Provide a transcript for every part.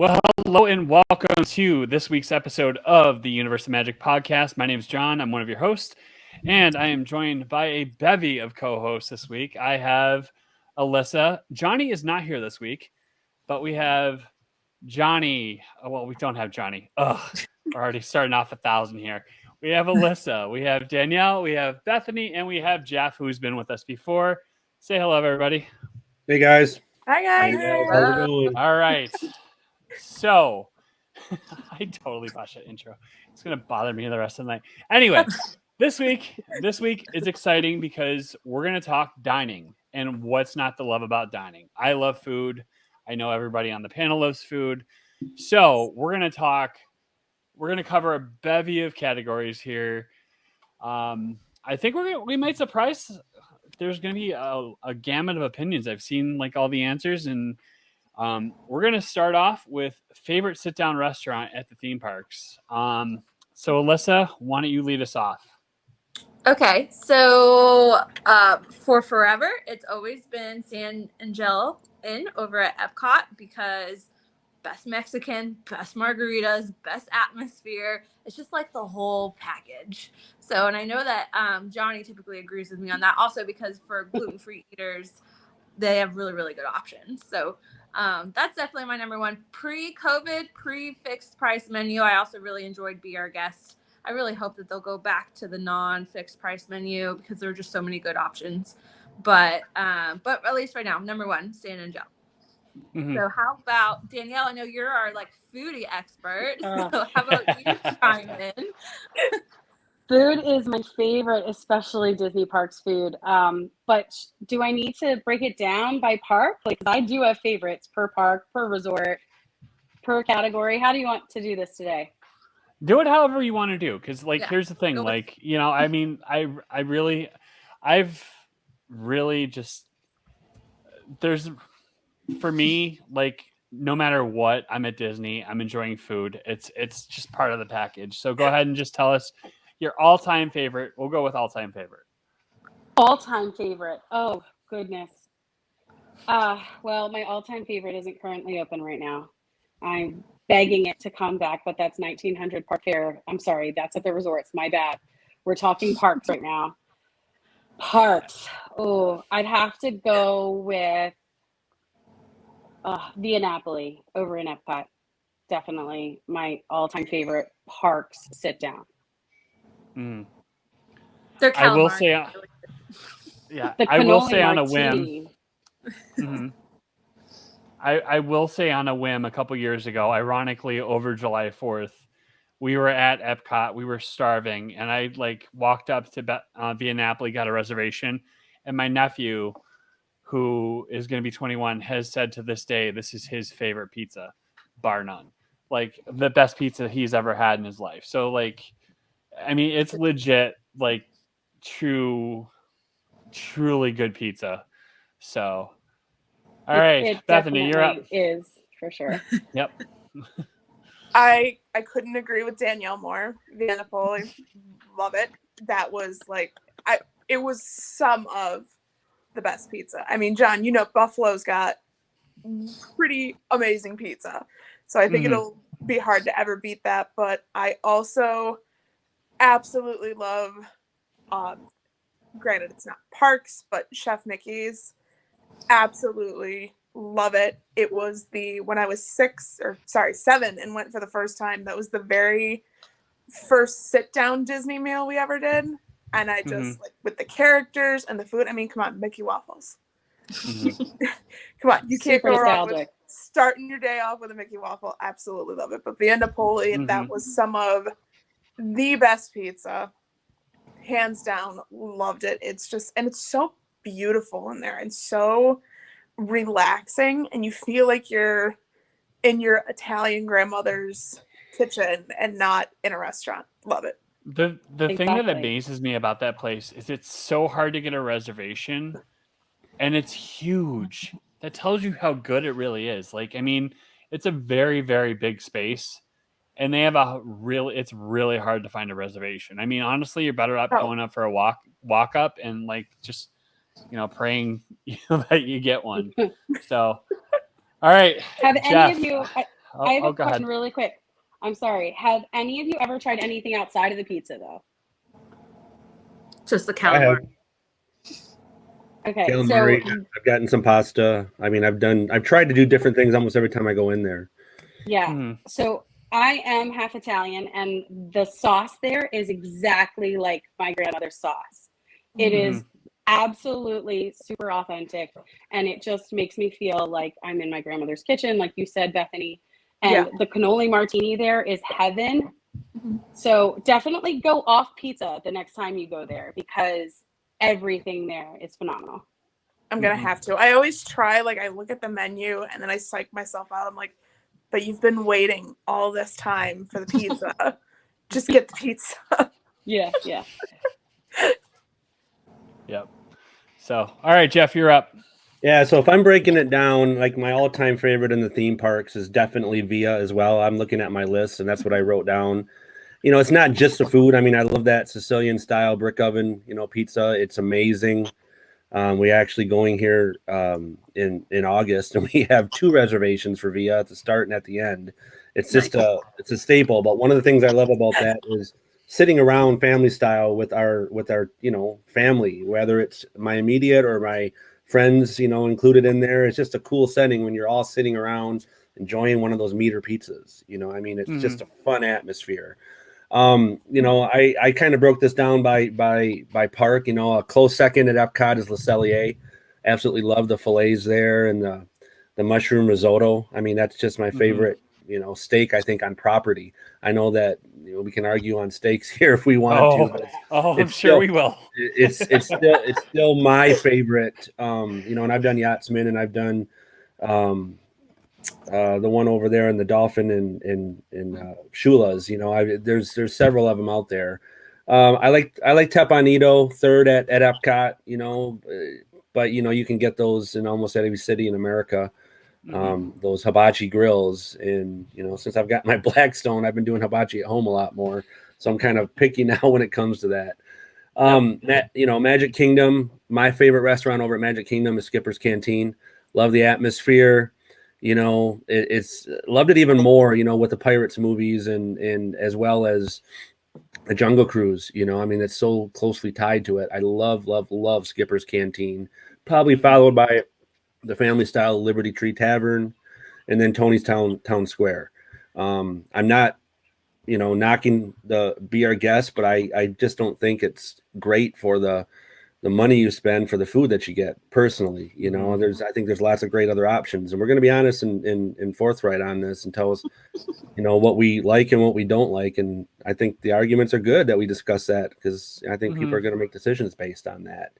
Well, hello and welcome to this week's episode of the Universe of Magic podcast. My name is John. I'm one of your hosts, and I am joined by a bevy of co-hosts this week. I have Alyssa. Johnny is not here this week, but we have Johnny. Well, we don't have Johnny. Ugh, we're already starting off 1,000 here. We have Alyssa. We have Danielle. We have Bethany, and we have Jeff, who's been with us before. Say hello, everybody. Hey, guys. Hi, guys. How's it going? All right. So, I totally botched that intro. It's going to bother me the rest of the night. Anyway, this week is exciting because we're going to talk dining and what's not to love about dining. I love food. I know everybody on the panel loves food. So, we're going to cover a bevy of categories here. I think we might surprise. There's going to be a gamut of opinions. I've seen like all the answers, and we're going to start off with favorite sit-down restaurant at the theme parks. So Alyssa, why don't you lead us off? Okay, so for forever, it's always been San Angelo Inn over at Epcot because best Mexican, best margaritas, best atmosphere. It's just like the whole package. So, and I know that Johnny typically agrees with me on that also because for gluten-free eaters, they have really, really good options. So that's definitely my number one. Pre-COVID, pre-fixed price menu. I also really enjoyed Be Our Guest. I really hope that they'll go back to the non-fixed price menu because there are just so many good options. But at least right now, number one, San Angelo. Mm-hmm. So how about Danielle? I know you're our like foodie expert. So how about you chime in? Food is my favorite, especially Disney Parks food. But do I need to break it down by park? Like, I do have favorites per park, per resort, per category. How do you want to do this today? Do it however you want to do. Because, here's the thing. Like, I mean, I've really just, for me, like, no matter what, I'm at Disney. I'm enjoying food. It's just part of the package. So go ahead and just tell us your all-time favorite. We'll go with all-time favorite. All-time favorite. Oh, goodness. Well, my all-time favorite isn't currently open right now. I'm begging it to come back, but that's 1900 Park Fair. I'm sorry, that's at the resorts. My bad. We're talking parks right now. Parks. Oh, I'd have to go with Via Napoli over in Epcot. Definitely my all-time favorite parks sit down. Mm. I will say, I will say on a whim. Mm-hmm. I will say on a whim. A couple years ago, ironically, over July 4th, we were at Epcot. We were starving, and I walked up to Via Napoli, got a reservation, and my nephew, who is going to be 21, has said to this day this is his favorite pizza, bar none. Like the best pizza he's ever had in his life. So I mean, it's legit, truly good pizza. So, all right, Bethany, you're up. Is for sure. Yep. I couldn't agree with Danielle more. Via Napoli, love it. That was it was some of the best pizza. I mean, John, Buffalo's got pretty amazing pizza. So I think it'll be hard to ever beat that. But I also absolutely love, granted it's not parks, but Chef Mickey's. Absolutely love it. It was when I was 7 and went for the first time, that was the very first sit down Disney meal we ever did. And I just with the characters and the food. I mean, come on, Mickey waffles. Come on, you can't go wrong with starting your day off with a Mickey waffle. Absolutely love it. But Via Napoli, that was some of the best pizza, hands down. Loved it. It's so beautiful in there and so relaxing, and you feel like you're in your Italian grandmother's kitchen and not in a restaurant. Love it. The thing that amazes me about that place is it's so hard to get a reservation, and it's huge. That tells you how good it really is. I mean, it's a very, very big space, and they have it's really hard to find a reservation. I mean, honestly, you're better off going up for a walk up and just, praying that you get one. So, all right. Have Jeff. any of you, I have a go ahead. question really quick. I'm sorry. Have any of you ever tried anything outside of the pizza though? Just the I have calamari. Okay, calamari. so I've gotten some pasta. I mean, I've tried to do different things almost every time I go in there. yeah. Mhm. So I am half Italian, and the sauce there is exactly like my grandmother's sauce. It is absolutely super authentic, and it just makes me feel like I'm in my grandmother's kitchen, like you said, Bethany. And the cannoli martini there is heaven. So definitely go off pizza the next time you go there because everything there is phenomenal. I'm gonna have to. I always try, like I look at the menu and then I psych myself out. I'm like, but you've been waiting all this time for the pizza. Just get the pizza. Yeah. Yep. So, all right, Jeff, you're up. Yeah, so if I'm breaking it down, like my all-time favorite in the theme parks is definitely Via as well. I'm looking at my list, and that's what I wrote down. It's not just the food. I mean, I love that Sicilian style brick oven, pizza. It's amazing. We actually going here in August, and we have 2 reservations for Via at the start and at the end. It's just it's a staple. But one of the things I love about that is sitting around family style with our family, whether it's my immediate or my friends, included in there. It's just a cool setting when you're all sitting around enjoying one of those meter pizzas. I mean, it's just a fun atmosphere. I kind of broke this down by park. A close second at Epcot is Le Cellier. Absolutely love the fillets there and the mushroom risotto. I mean, that's just my favorite, steak, I think, on property. I know that we can argue on steaks here if we want to, but I'm sure we will. It's still my favorite. And I've done Yachtsman and I've done the one over there in the Dolphin in Shula's. There's several of them out there. I like Tepanito third at Epcot. But you can get those in almost every city in America. Those hibachi grills, and since I've got my Blackstone, I've been doing hibachi at home a lot more. So I'm kind of picky now when it comes to that. Magic Kingdom. My favorite restaurant over at Magic Kingdom is Skipper's Canteen. Love the atmosphere. It's loved it even more, with the Pirates movies and as well as the Jungle Cruise. I mean, it's so closely tied to it. I love Skipper's Canteen. Probably followed by the family style Liberty Tree Tavern, and then Tony's Town Square. I'm not, knocking the Be Our Guest, but I just don't think it's great for the money you spend for the food that you get personally. I think there's lots of great other options, and we're going to be honest and forthright on this and tell us, what we like and what we don't like. And I think the arguments are good that we discuss that because I think people are going to make decisions based on that.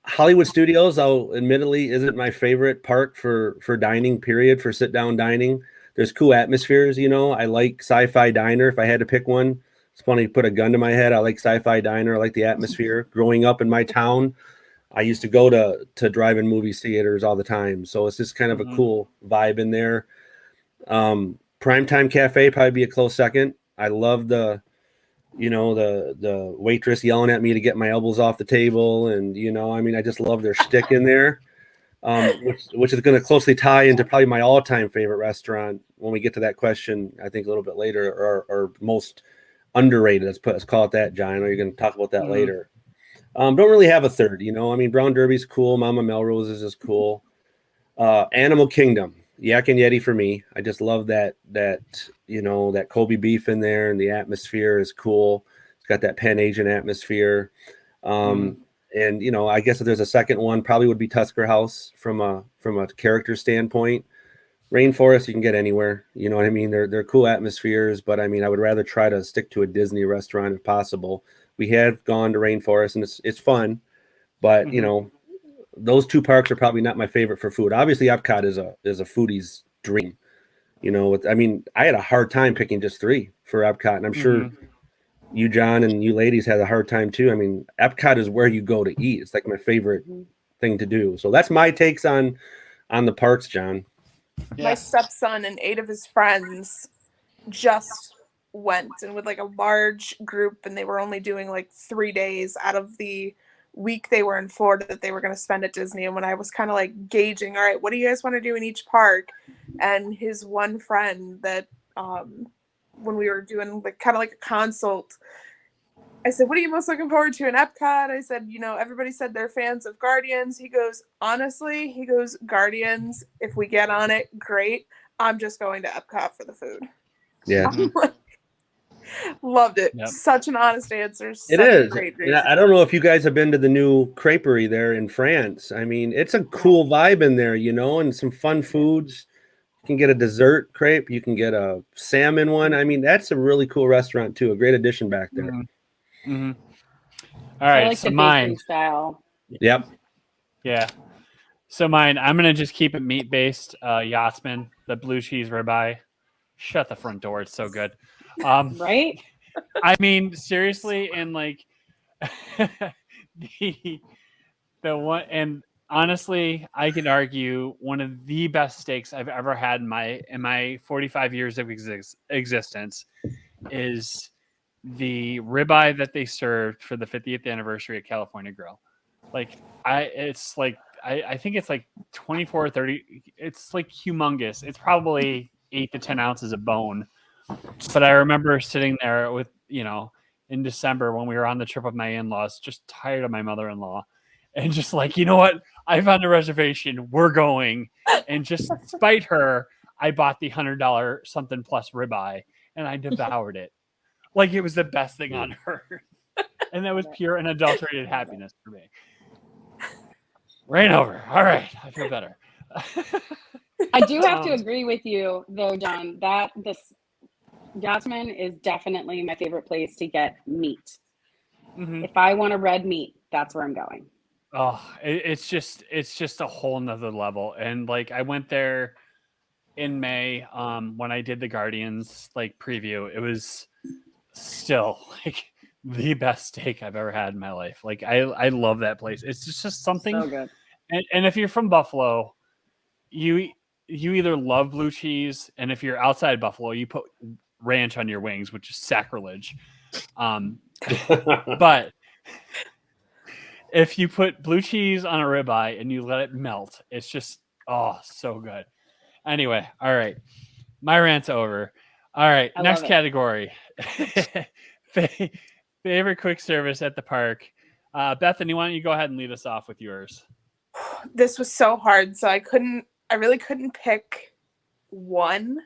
Hollywood Studios, admittedly isn't my favorite park for dining, period, for sit down dining. There's cool atmospheres. I like Sci-Fi Diner. If I had to pick one, it's funny, put a gun to my head. I like Sci-Fi Diner. I like the atmosphere. Growing up in my town, I used to go to drive-in movie theaters all the time. So it's just kind of a cool vibe in there. Primetime Cafe probably be a close second. I love the waitress yelling at me to get my elbows off the table. And, I just love their shtick in there, which is going to closely tie into probably my all-time favorite restaurant when we get to that question, I think a little bit later, or most underrated. Let's call it that, John. I know you're going to talk about that later. Don't really have a third, Brown Derby's cool. Mama Melrose is cool. Animal Kingdom, Yak and Yeti for me. I just love that Kobe beef in there, and the atmosphere is cool. It's got that Pan Asian atmosphere. And I guess if there's a second one, probably would be Tusker House from a character standpoint. Rainforest you can get anywhere. You know what I mean? They're cool atmospheres, but I mean I would rather try to stick to a Disney restaurant if possible. We have gone to Rainforest and it's fun, but those 2 parks are probably not my favorite for food. Obviously, Epcot is a foodie's dream. I had a hard time picking just 3 for Epcot, and I'm sure you, John, and you ladies had a hard time too. I mean, Epcot is where you go to eat. It's like my favorite thing to do. So that's my takes on the parks, John. Yeah. My stepson and 8 of his friends just went, and with like a large group, and they were only doing like 3 days out of the week they were in Florida that they were going to spend at Disney. And when I was kind of like gauging, all right, what do you guys want to do in each park? and his one friend that when we were doing like kind of like a consult, I said, what are you most looking forward to in Epcot? I said, everybody said they're fans of Guardians. He goes, honestly, Guardians, if we get on it, great. I'm just going to Epcot for the food. Yeah. I'm like, loved it. Yep. Such an honest answer. It Such a is. great And I don't know if you guys have been to the new creperie there in France. I mean, it's a cool vibe in there, and some fun foods. You can get a dessert crepe. You can get a salmon one. I mean, that's a really cool restaurant too. A great addition back there. Mm-hmm. All right, I like so the mine. bakery style. Yep. Yeah. So mine, I'm gonna just keep it meat based. Yachtsman, the blue cheese ribeye. Shut the front door. It's so good. Right? I mean, seriously, and like the one, and honestly, I can argue one of the best steaks I've ever had in my 45 years of existence is the ribeye that they served for the 50th anniversary of California Grill. Like I think it's like 24 or 30. It's like humongous. It's probably 8 to 10 ounces of bone. But I remember sitting there with, in December when we were on the trip with my in-laws, just tired of my mother-in-law, and just like, you know what? I found a reservation. We're going. And just spite her, I bought the $100 something plus ribeye, and I devoured it. Like it was the best thing on earth. And that was pure and adulterated happiness for me. Rain over. All right. I feel better. I do have to agree with you, though, John, that this Yachtsman is definitely my favorite place to get meat. Mm-hmm. If I want a red meat, that's where I'm going. Oh, it's just a whole nother level. And like I went there in May when I did the Guardians like preview. It was still like the best steak I've ever had in my life. Like I love that place. It's just something So good. And if you're from Buffalo, you either love blue cheese, and if you're outside Buffalo, you put ranch on your wings, which is sacrilege. But if you put blue cheese on a ribeye and you let it melt, it's just so good. Anyway, all right, my rant's over. All right, next category. Favorite quick service at the park. Bethany, why don't you go ahead and lead us off with yours? This was so hard, so I really couldn't pick one.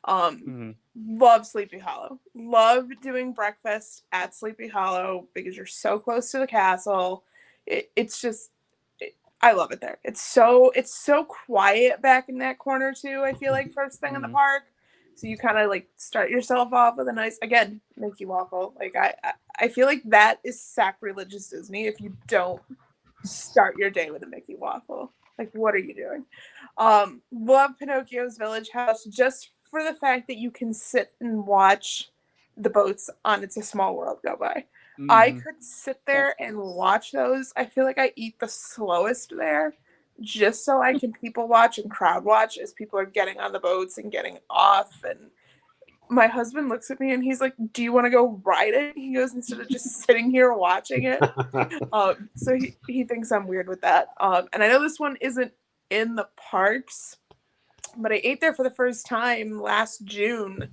Love Sleepy Hollow. Love doing breakfast at Sleepy Hollow because you're so close to the castle. I love it there. It's so quiet back in that corner too. I feel like first thing in the park, so you kind of like start yourself off with a nice, again, Mickey waffle. Like I feel like that is sacrilegious Disney if you don't start your day with a Mickey waffle. Like, what are you doing? Love Pinocchio's Village House just for the fact that you can sit and watch the boats on It's a Small World go by. I could sit there and watch those. I feel like I eat the slowest there just so I can people watch and crowd watch as people are getting on the boats and getting off. And my husband looks at me and he's like, do you want to go ride it? He goes, instead of just sitting here watching it. So he thinks I'm weird with that. And I know this one isn't in the parks, but I ate there for the first time last June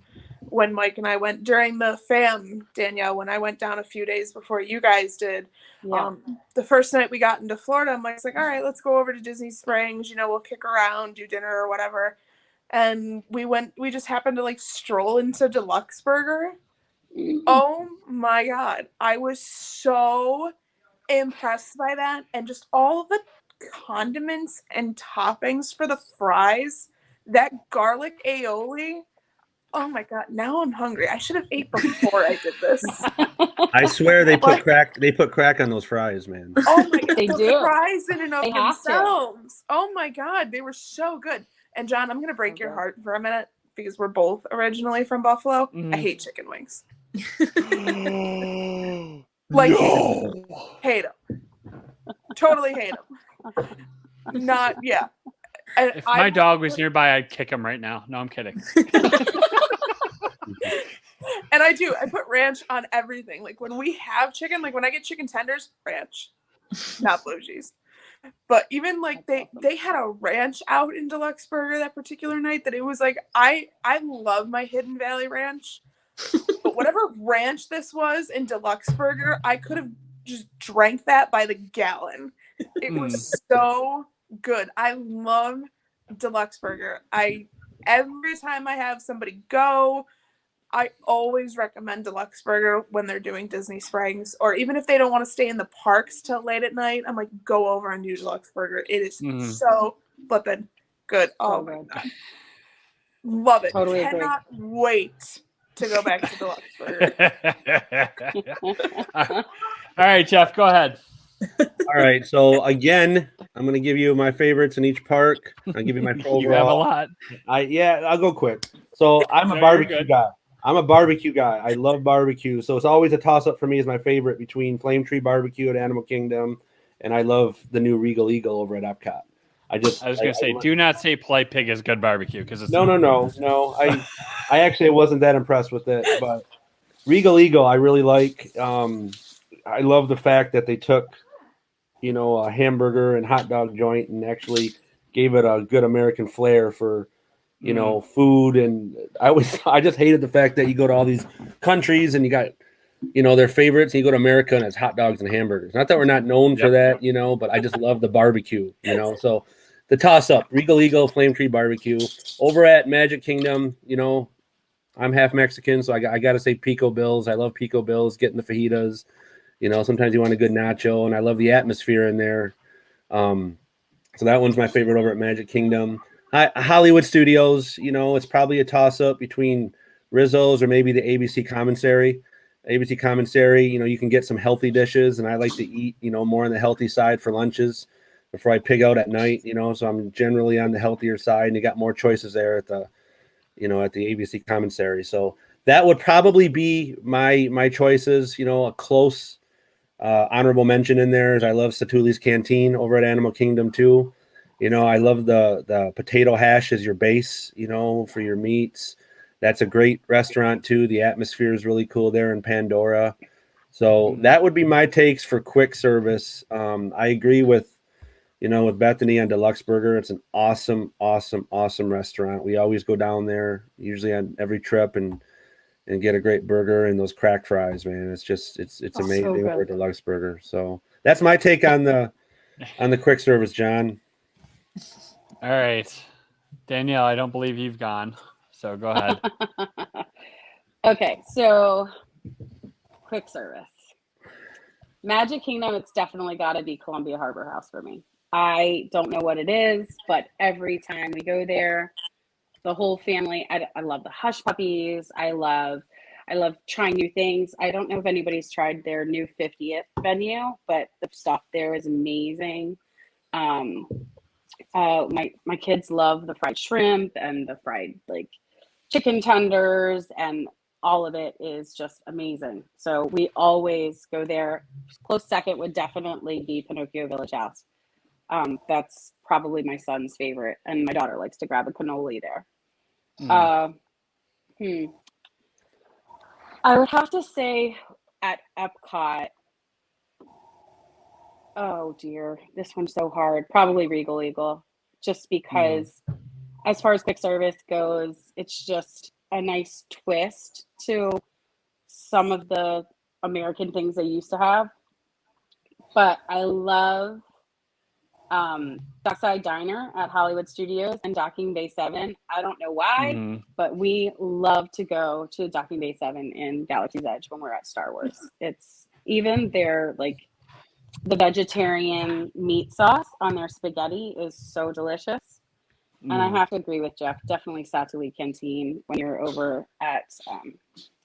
when Mike and I went during the FAM, Danielle, when I went down a few days before you guys did. Yeah. The first night we got into Florida, Mike's like, all right, let's go over to Disney Springs. We'll kick around, do dinner or whatever. And we just happened to like stroll into Deluxe Burger. Oh my God. I was so impressed by that. And just all the condiments and toppings for the fries, that garlic aioli. Oh my God. Now I'm hungry. I should have ate before I did this. I swear they put crack. They put crack on those fries, man. Oh my God. They the do. fries in and of They have to. themselves. Oh my God. They were so good. And John, I'm going to break your heart for a minute because we're both originally from Buffalo. I hate chicken wings. Like, hate them. Totally hate them. Not, yeah. And If my dog was nearby, I'd kick him right now. No, I'm kidding. And I do. I put ranch on everything. Like when we have chicken, like when I get chicken tenders, ranch, not blue cheese. But even like they had a ranch out in Deluxe Burger that particular night that it was like I love my Hidden Valley Ranch, but whatever ranch this was in Deluxe Burger, I could have just drank that by the gallon. It was so good. I love Deluxe Burger. Every time I have somebody go, I always recommend Deluxe Burger when they're doing Disney Springs, or even if they don't want to stay in the parks till late at night, I'm like, go over and do Deluxe Burger. It is so flippin' good. Oh my God. Love it. Totally agree. Cannot wait to go back to Deluxe Burger. All right, Jeff, go ahead. All right. So again, I'm going to give you my favorites in each park. I'll give you my overall. You have a lot. I'll go quick. So I'm a barbecue guy. I love barbecue. So it's always a toss-up for me as my favorite between Flame Tree Barbecue at Animal Kingdom, and I love the new Regal Eagle over at Epcot. I was going to say, do not say Polite Pig is good barbecue because it's no. I actually wasn't that impressed with it, but Regal Eagle I really like. I love the fact that they took, a hamburger and hot dog joint and actually gave it a good American flair for, food. And I just hated the fact that you go to all these countries and you got, their favorites, and you go to America and it's hot dogs and hamburgers. Not that we're not known for that, but I just love the barbecue, So the toss-up, Regal Eagle, Flame Tree Barbecue. Over at Magic Kingdom, I'm half Mexican, so I got to say Pico Bills. I love Pico Bills, getting the fajitas. Sometimes you want a good nacho, and I love the atmosphere in there. So that one's my favorite over at Magic Kingdom. Hollywood Studios, it's probably a toss-up between Rizzo's or maybe the ABC Commissary. ABC Commissary, you can get some healthy dishes, and I like to eat, more on the healthy side for lunches before I pig out at night, so I'm generally on the healthier side, and you got more choices there at the ABC Commissary. So that would probably be my choices, a close honorable mention in there is I love Satuli's Canteen over at Animal Kingdom too. I love the potato hash as your base, for your meats. That's a great restaurant too. The atmosphere is really cool there in Pandora. So that would be my takes for quick service. I agree with Bethany on Deluxe Burger. It's an awesome, awesome, awesome restaurant. We always go down there, usually on every trip, and get a great burger and those crack fries, man. It's just it's amazing over Deluxe Burger. So that's my take on the quick service, John. All right, Danielle, I don't believe you've gone, so go ahead. Okay, so quick service. Magic Kingdom, it's definitely got to be Columbia Harbor House for me. I don't know what it is, but every time we go there, the whole family, I love the Hush Puppies. I love trying new things. I don't know if anybody's tried their new 50th venue, but the stuff there is amazing. My kids love the fried shrimp and the fried chicken tenders, and all of it is just amazing. So we always go there. Close second would definitely be Pinocchio Village House. That's probably my son's favorite, and my daughter likes to grab a cannoli there. I would have to say at Epcot, oh dear, this one's so hard. Probably Regal Eagle, just because as far as quick service goes, it's just a nice twist to some of the American things they used to have. But I love Dockside Diner at Hollywood Studios and Docking Bay 7. I don't know why, but we love to go to Docking Bay 7 in Galaxy's Edge when we're at Star Wars. It's even their the vegetarian meat sauce on their spaghetti is so delicious. And I have to agree with Jeff, definitely Satuli Canteen when you're over at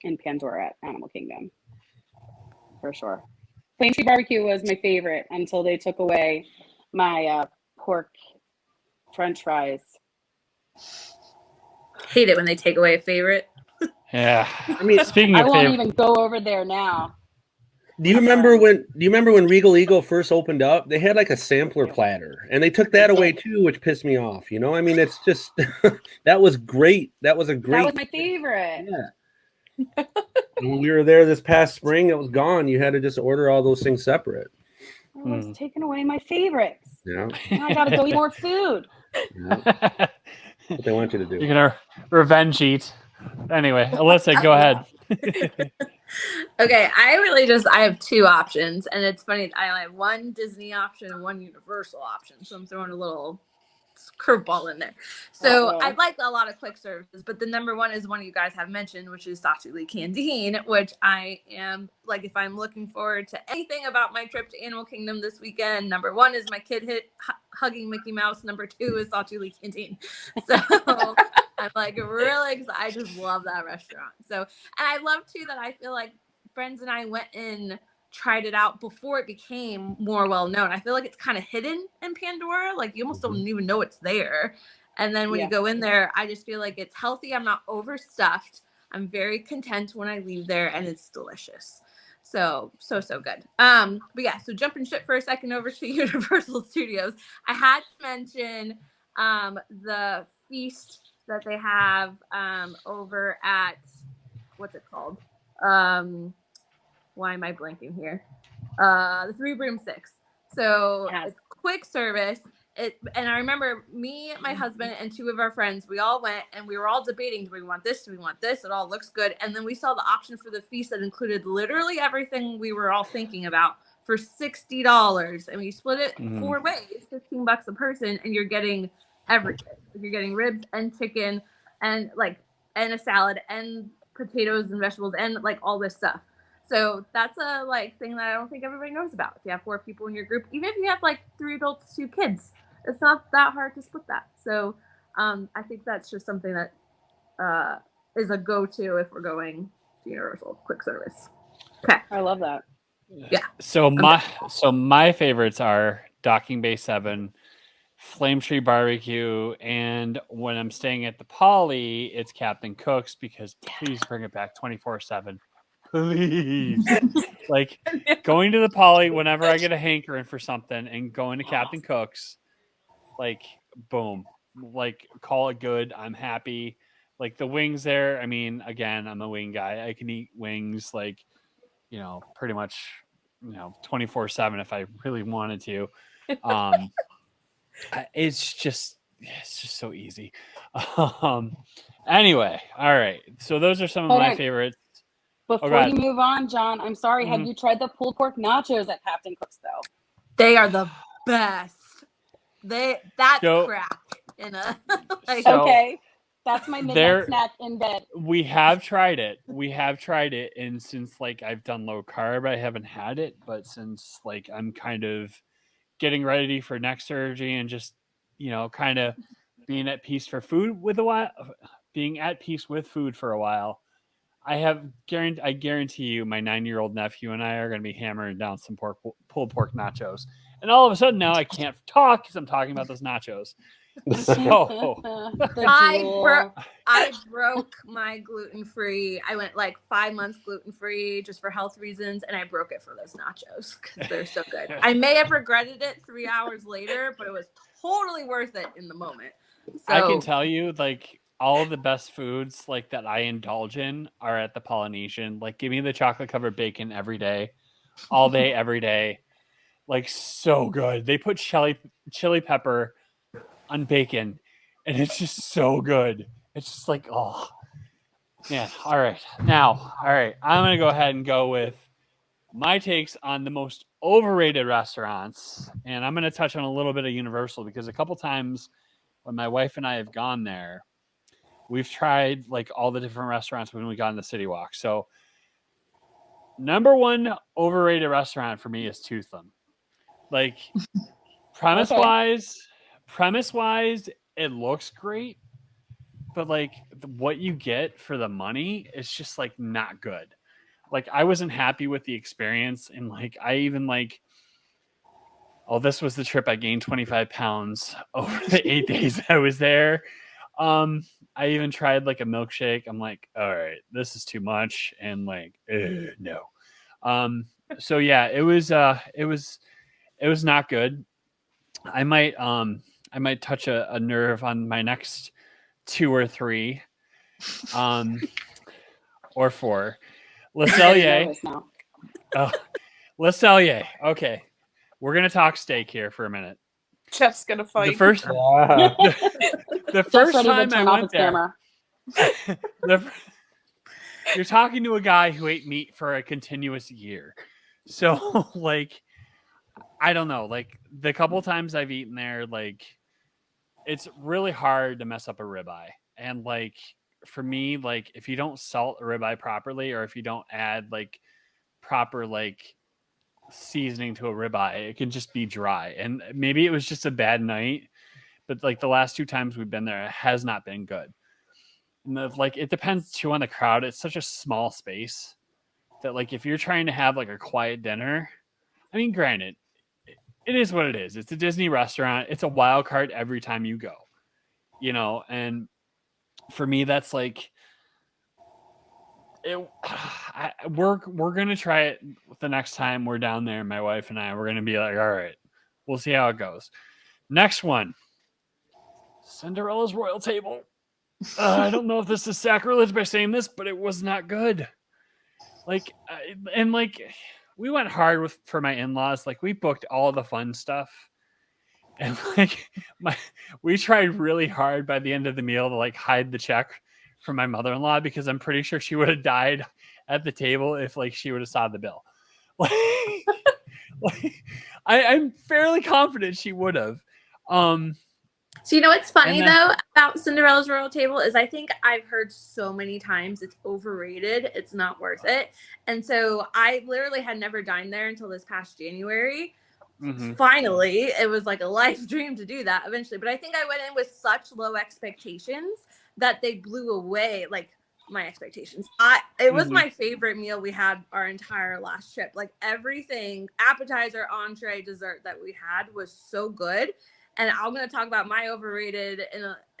in Pandora at Animal Kingdom, for sure. Flame Tree Barbecue was my favorite until they took away my pork French fries. Hate it when they take away a favorite. Yeah. I mean, speaking I of won't even go over there now. Do you remember when Regal Eagle first opened up? They had a sampler platter, and they took that away too, which pissed me off. I mean, it's just that was great. That was my favorite. Yeah. When we were there this past spring, it was gone. You had to just order all those things separate. always taking away my favorites. Yeah. Now I got to go eat more food. Yeah. What they want you to do. You're gonna revenge eat. Anyway, Alyssa, go ahead. Okay, I have two options, and it's funny. I have one Disney option and one Universal option, so I'm throwing a little curveball in there. So Uh-oh. I like a lot of quick services, but the number one is one you guys have mentioned, which is Satuli Canteen, which I am like, if I'm looking forward to anything about my trip to Animal Kingdom this weekend, number one is my kid hugging Mickey Mouse. Number two is Satuli Canteen. So I'm like really excited. I just love that restaurant. So, and I love too that I feel like friends and I went in, tried it out before it became more well known. I feel like it's kind of hidden in Pandora. Like you almost don't even know it's there. And then when you go in there, I just feel like it's healthy. I'm not overstuffed. I'm very content when I leave there, and it's delicious. So good. But yeah, so jumping ship for a second over to Universal Studios. I had to mention the feast that they have over at, what's it called? Why am I blanking here? The Three Broomsticks. So it's quick service. And I remember me, my husband, and two of our friends, we all went and we were all debating, do we want this? Do we want this? It all looks good. And then we saw the option for the feast that included literally everything we were all thinking about for $60. And we split it 4 ways, $15 a person, and you're getting everything. You're getting ribs and chicken and a salad and potatoes and vegetables and like all this stuff. So that's a thing that I don't think everybody knows about. If you have 4 people in your group, even if you have 3 adults, 2 kids, it's not that hard to split that. So I think that's just something that is a go-to if we're going to Universal quick service. Okay. I love that. Yeah. So my favorites are Docking Bay 7, Flame Tree Barbecue, and when I'm staying at the Poly, it's Captain Cook's, because please bring it back 24/7. Please. Going to the Poly whenever I get a hankering for something and going to Captain Cook's, boom. Call it good. I'm happy. The wings there, I mean, again, I'm a wing guy. I can eat wings pretty much 24/7 if I really wanted to. It's just so easy. Anyway, all right. So those are some of my favorites. Before you move on, John, I'm sorry. Have you tried the pulled pork nachos at Captain Cook's though? They are the best. That's crack in a okay. That's my midnight snack in bed. We have tried it. And since I've done low carb, I haven't had it. But since I'm kind of getting ready for neck surgery and just kind of being at peace with food for a while, I guarantee you my 9-year-old nephew and I are going to be hammering down some pulled pork nachos. And all of a sudden now I can't talk because I'm talking about those nachos. So I broke my gluten-free. I went 5 months gluten-free just for health reasons, and I broke it for those nachos because they're so good. I may have regretted it 3 hours later, but it was totally worth it in the moment. So, I can tell you, all of the best foods that I indulge in are at the Polynesian. Give me the chocolate covered bacon every day, all day, every day. So good. They put chili pepper on bacon, and it's just so good. It's just oh man. All right, I'm gonna go ahead and go with my takes on the most overrated restaurants, and I'm gonna touch on a little bit of Universal because a couple times when my wife and I have gone there, we've tried all the different restaurants when we got in the City Walk. So number one overrated restaurant for me is Toothum. Premise wise, it looks great, but what you get for the money is just not good. I wasn't happy with the experience, and I even this was the trip I gained 25 pounds over the 8 days I was there. I even tried a milkshake. I'm all right, this is too much, and no. So yeah, it was not good. I might touch a nerve on my next 2 or 3, or 4. Le Cellier. Le Cellier. Okay. we're gonna talk steak here for a minute. Chef's gonna fight. The first Jeff's first ready to time I turn off went his there, camera. you're talking to a guy who ate meat for a continuous year. So like, I don't know, like the couple times I've eaten there, like it's really hard to mess up a ribeye. And like for me, like if you don't salt a ribeye properly, or if you don't add like proper like seasoning to a ribeye, it can just be dry. And maybe it was just a bad night, but like the last 2 times we've been there, it has not been good. And like it depends too on the crowd. It's such a small space that like if you're trying to have like a quiet dinner, I mean, granted, it is what it is. It's a Disney restaurant. It's a wild card every time you go, you know. And for me, that's like it. We're gonna try it the next time we're down there. My wife and I, we're gonna be like, all right, we'll see how it goes. Next one, Cinderella's Royal Table. I don't know if this is sacrilege by saying this, but it was not good. Like, and like, we went hard for my in-laws. Like, we booked all the fun stuff, and like, we tried really hard by the end of the meal to like hide the check from my mother-in-law, because I'm pretty sure she would have died at the table if like she would have saw the bill. I'm fairly confident she would have. So you know what's funny And then- though about Cinderella's Royal Table is I think I've heard so many times it's overrated. It's not worth it. And so I literally had never dined there until this past January. Mhm. Finally, it was like a life dream to do that eventually. But I think I went in with such low expectations that they blew away like my expectations. It was Mhm. my favorite meal we had our entire last trip. Like everything, appetizer, entree, dessert that we had was so good. And I'm gonna talk about my overrated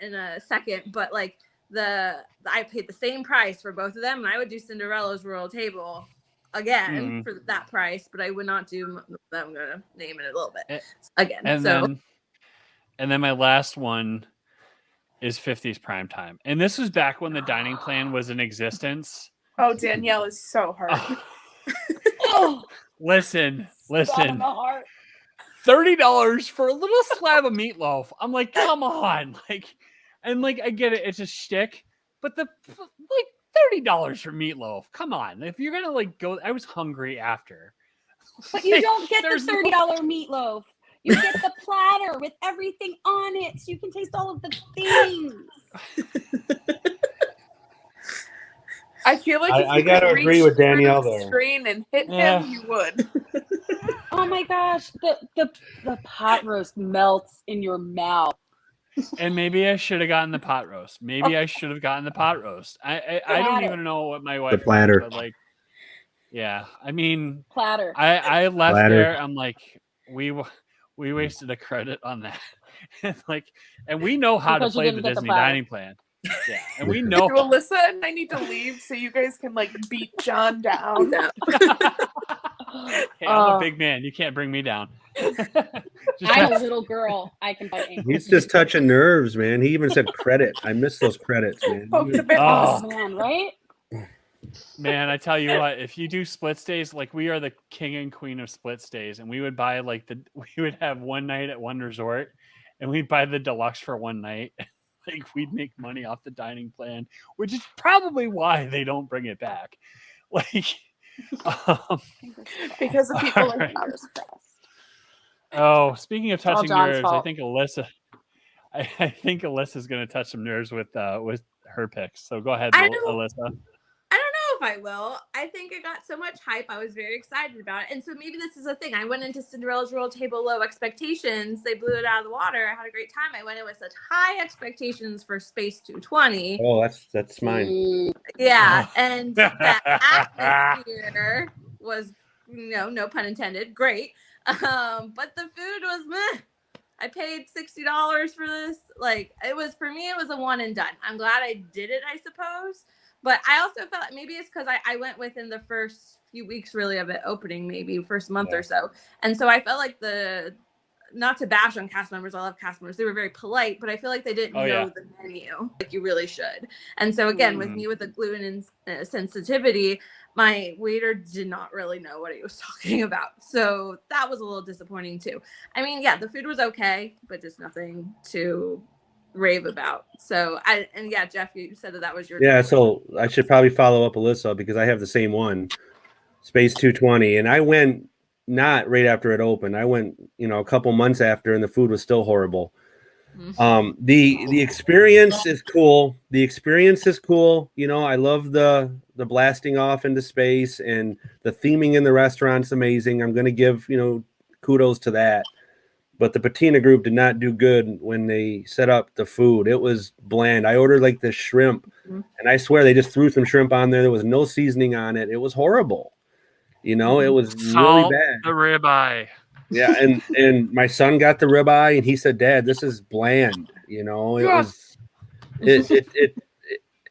in a second, but like I paid the same price for both of them, and I would do Cinderella's Royal Table again for that price, but I would not do. I'm gonna name it a little bit again. And then my last one is 50s Prime Time, and this was back when the dining plan was in existence. Oh, Danielle is so hurt. Oh, Listen. spot in the heart. $30 for a little slab of meatloaf. I'm like, come on, like, and like I get it, it's a shtick, but like $30 for meatloaf. Come on, if you're gonna like go, I was hungry after. But you don't get the There's $30 meatloaf. You get the platter with everything on it, so you can taste all of the things. I feel like if I you gotta could agree reach with Danielle through the there. screen and hit Yeah. him, you would. Oh my gosh, the pot roast melts in your mouth. And maybe I should have gotten the pot roast. Maybe I should have gotten the pot roast. I don't even know what my wife platter. got, but like, yeah, I mean, Platter. I left Platter. there. I'm like, we wasted a credit on that. and we know how Because to you play the didn't get the Disney platter. dining plan. Yeah, and we know. Do Alyssa and I need to leave so you guys can like beat John down? Hey, I'm a big man. You can't bring me down. I'm a little girl. I can bite ankles. He's just touching nerves, man. He even said credit. I miss those credits, man. Poked a bit. Oh. Man, right? Man, I tell you what, if you do split stays, like we are the king and queen of split stays, and we would buy we would have one night at one resort, and we'd buy the deluxe for one night. Like we'd make money off the dining plan, which is probably why they don't bring it back. Like, Because the people are Alright. not stressed. Oh, speaking of all touching John's nerves, fault. I think Alyssa's going to touch some nerves with her picks. So go ahead, I don't- Alyssa. I don't know if I will. I think it got so much hype. I was very excited about it. And so maybe this is a thing. I went into Cinderella's Royal Table low expectations. They blew it out of the water. I had a great time. I went in with such high expectations for Space 220. Oh, that's mine. Yeah. And the atmosphere was, no pun intended, great. But the food was meh. I paid $60 for this. Like, for me, it was a one and done. I'm glad I did it, I suppose. But I also felt like maybe it's because I went within the first few weeks really of it opening, maybe first month or so. And so I felt like not to bash on cast members. I love cast members. They were very polite, but I feel like they didn't know the menu like you really should. And so again, with me with the gluten sensitivity, my waiter did not really know what he was talking about. So that was a little disappointing too. I mean, yeah, the food was okay, but just nothing to rave about. So Jeff, you said that was your So I should probably follow up Alyssa because I have the same one, Space 220, and I went not right after it opened. I went, a couple months after, and the food was still horrible. The experience is cool. I love the blasting off into space, and the theming in the restaurant's amazing. I'm going to give kudos to that. But the patina group did not do good when they set up the food. It was bland. I ordered like the shrimp, and I swear they just threw some shrimp on there. There was no seasoning on it. It was horrible. It was really bad. The ribeye. Yeah, and my son got the ribeye, and he said, "Dad, this is bland." It was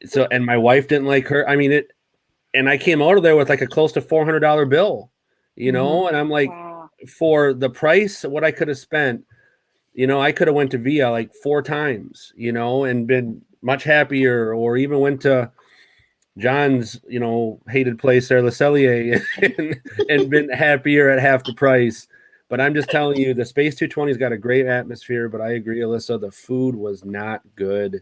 so. And my wife didn't like her. I mean it. And I came out of there with like a close to $400 bill. And I'm like. Wow. For the price, what I could have spent, I could have went to Via like 4 times, and been much happier, or even went to John's, hated place there, Le Cellier, and been happier at half the price. But I'm just telling you, the Space 220's got a great atmosphere, but I agree, Alyssa, the food was not good.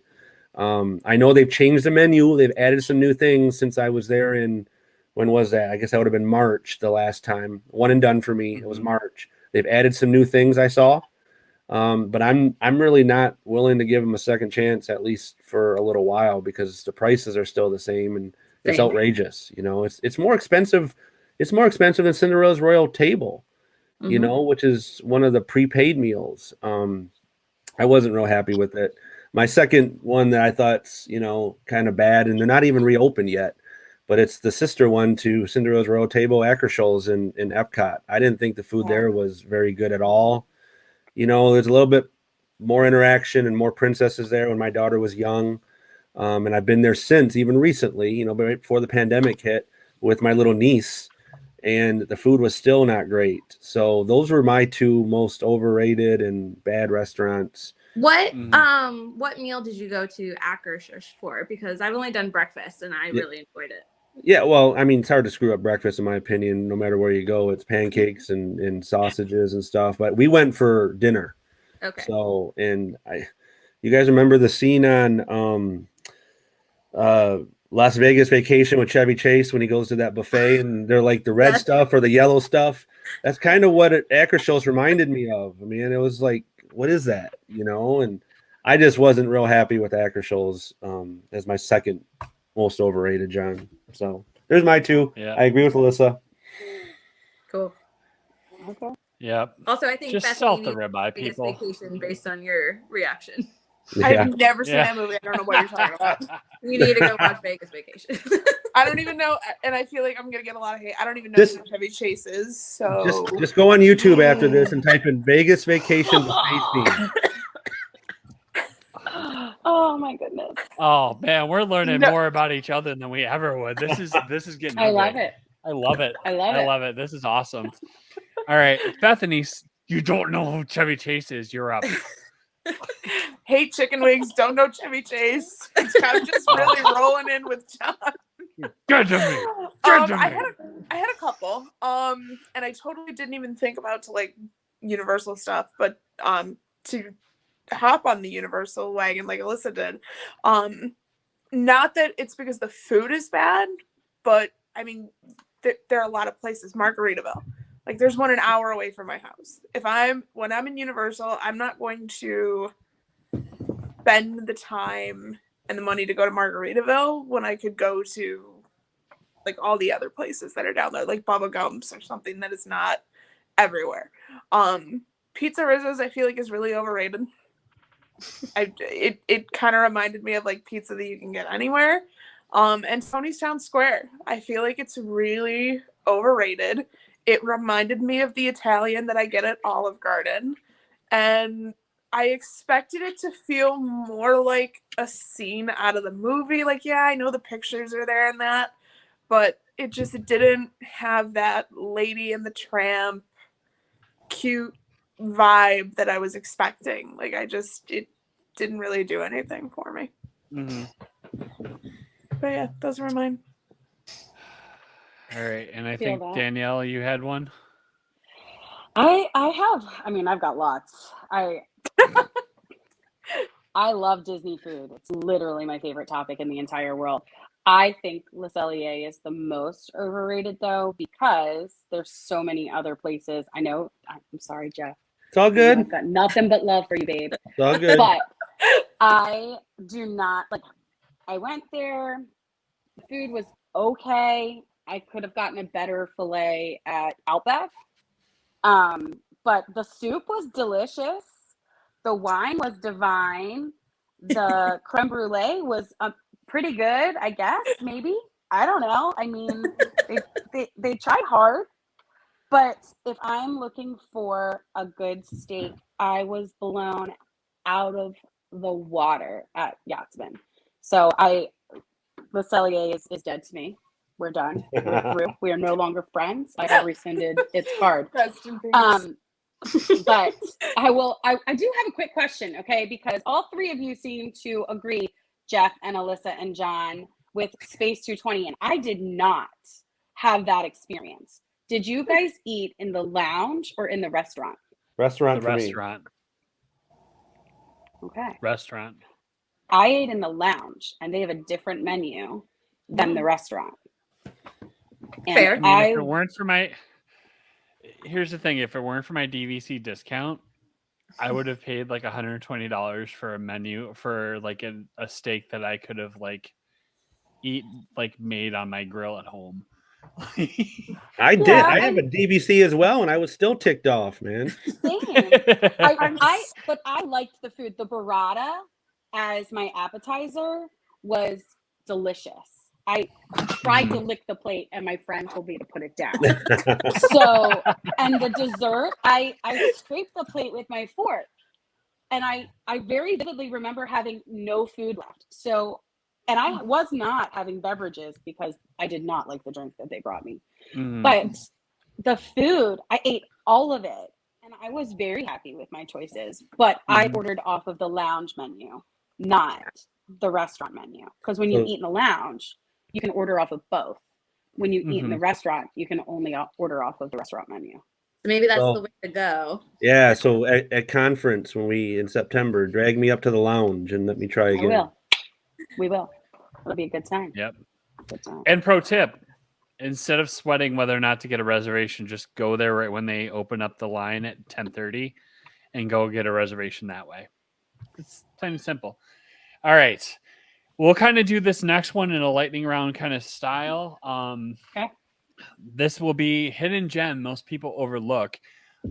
I know they've changed the menu. They've added some new things since I was there in, when was that? I guess that would have been March the last time. One and done for me. It was March. They've added some new things I saw. But I'm really not willing to give them a second chance, at least for a little while, because the prices are still the same, and it's outrageous. It's more expensive. It's more expensive than Cinderella's Royal Table, which is one of the prepaid meals. I wasn't real happy with it. My second one that I thought's, kind of bad, and they're not even reopened yet, but it's the sister one to Cinderella's Royal Table, Akershoals in Epcot. I didn't think the food there was very good at all. There's a little bit more interaction and more princesses there when my daughter was young. And I've been there since, even recently, right before the pandemic hit, with my little niece, and the food was still not great. So those were my 2 most overrated and bad restaurants. What meal did you go to Akershoals for? Because I've only done breakfast, and I really enjoyed it. Yeah, well, I mean, it's hard to screw up breakfast, in my opinion. No matter where you go, it's pancakes and sausages and stuff. But we went for dinner. Okay. So, you guys remember the scene on Las Vegas Vacation with Chevy Chase when he goes to that buffet and they're like the red stuff or the yellow stuff? That's kind of what Akershoals reminded me of. I mean, it was like, what is that? And I just wasn't real happy with Akershoals as my second most overrated, John. So there's my 2. Yeah. I agree with Alyssa. Cool. Okay. Yeah. Also, I think just Bethany salt the ribeye, people. Vacation based on your reaction. Yeah. I've never seen that movie. I don't know what you're talking about. You need to go watch Vegas Vacation. I don't even know, and I feel like I'm gonna get a lot of hate. I don't even know who Chevy Chase is. So just go on YouTube after this and type in Vegas Vacation buffet scene. Oh my goodness. Oh man, we're learning more about each other than we ever would. This is getting I love it. I love it. I love it. This is awesome. All right, Bethany, you don't know who Chevy Chase is. You're up. Hate chicken wings. Don't know Chevy Chase. It's kind of just really rolling in with John. Good to me. I had a couple. And I totally didn't even think about to like Universal stuff, but to hop on the Universal wagon like Alyssa did. Not that it's because the food is bad, but I mean there are a lot of places. Margaritaville, like there's one an hour away from my house. When I'm in Universal, I'm not going to spend the time and the money to go to Margaritaville when I could go to like all the other places that are down there, like Bubba Gumps or something that is not everywhere. Pizza Rizzo's I feel like is really overrated. It kind of reminded me of like pizza that you can get anywhere. And Tony's Town Square, I feel like it's really overrated. It reminded me of the Italian that I get at Olive Garden, and I expected it to feel more like a scene out of the movie. Like, yeah, I know the pictures are there and that, but it didn't have that Lady and the Tramp cute vibe that I was expecting. Like it didn't really do anything for me. Mm-hmm. But yeah, those were mine. All right, and I Feel think that. Danielle, you had one. I've got lots. I love Disney food. It's literally my favorite topic in the entire world. I think Le Cellier is the most overrated though, because there's so many other places. I know, I'm sorry, Jeff. It's all I know good. I've got nothing but love for you, babe. It's all good. But I do not like, I went there. The food was okay. I could have gotten a better filet at Outback. But the soup was delicious. The wine was divine. The creme brulee was pretty good, I guess, maybe. I don't know. I mean, they tried hard. But if I'm looking for a good steak, I was blown out of the water at Yachtsman. So Le Cellier is dead to me. We're done. We're through. We are no longer friends. I have rescinded its card. Rest in peace. But I do have a quick question, okay? Because all three of you seem to agree, Jeff and Alyssa and John, with Space 220, and I did not have that experience. Did you guys eat in the lounge or in the restaurant? Restaurant The for restaurant. Okay. Restaurant. I ate in the lounge, and they have a different menu than the restaurant. And Fair. I mean, if it weren't for my, here's the thing: if it weren't for my DVC discount, I would have paid like $120 for a menu for like a steak that I could have like made on my grill at home. I did. Yeah, I have a DVC as well, and I was still ticked off, man. same. But I liked the food. The burrata as my appetizer was delicious. I tried to lick the plate, and my friend told me to put it down. So, and the dessert, I scraped the plate with my fork, and I very vividly remember having no food left. So, and I was not having beverages because I did not like the drink that they brought me. But the food, I ate all of it, and I was very happy with my choices. But I ordered off of the lounge menu, not the restaurant menu. Because when you eat in the lounge, you can order off of both. When you eat in the restaurant, you can only order off of the restaurant menu. Maybe that's the way to go. Yeah, so at conference in September, drag me up to the lounge and let me try again. I will. We will. It'll be a good time. Yep. Good time. And pro tip, instead of sweating whether or not to get a reservation, just go there right when they open up the line at 10:30 and go get a reservation that way. It's plain and simple. All right. We'll kind of do this next one in a lightning round kind of style. Okay. This will be hidden gem most people overlook.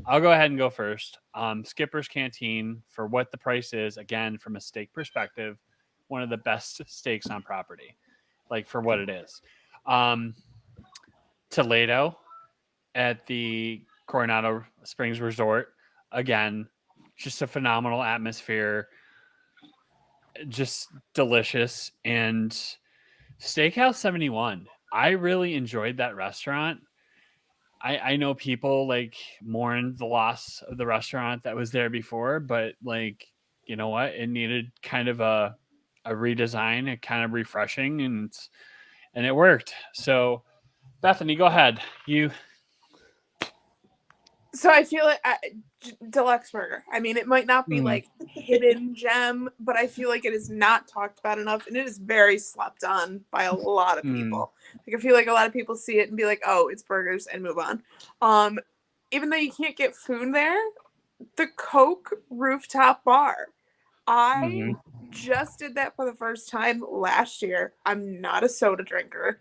I'll go ahead and go first. Skipper's Canteen, for what the price is, again, from a steak perspective, one of the best steaks on property, like for what it is. Toledo at the Coronado Springs Resort, again, just a phenomenal atmosphere, just delicious. And Steakhouse 71, I really enjoyed that restaurant. I know people like mourn the loss of the restaurant that was there before, but like, you know what? It needed kind of a redesign, and kind of refreshing, and it worked. So Bethany, go ahead. So I feel like Deluxe Burger. I mean, it might not be like hidden gem, but I feel like it is not talked about enough, and it is very slept on by a lot of people. Like I feel like a lot of people see it and be like, "Oh, it's burgers," and move on. Even though you can't get food there, the Coke rooftop bar. I just did that for the first time last year. I'm not a soda drinker.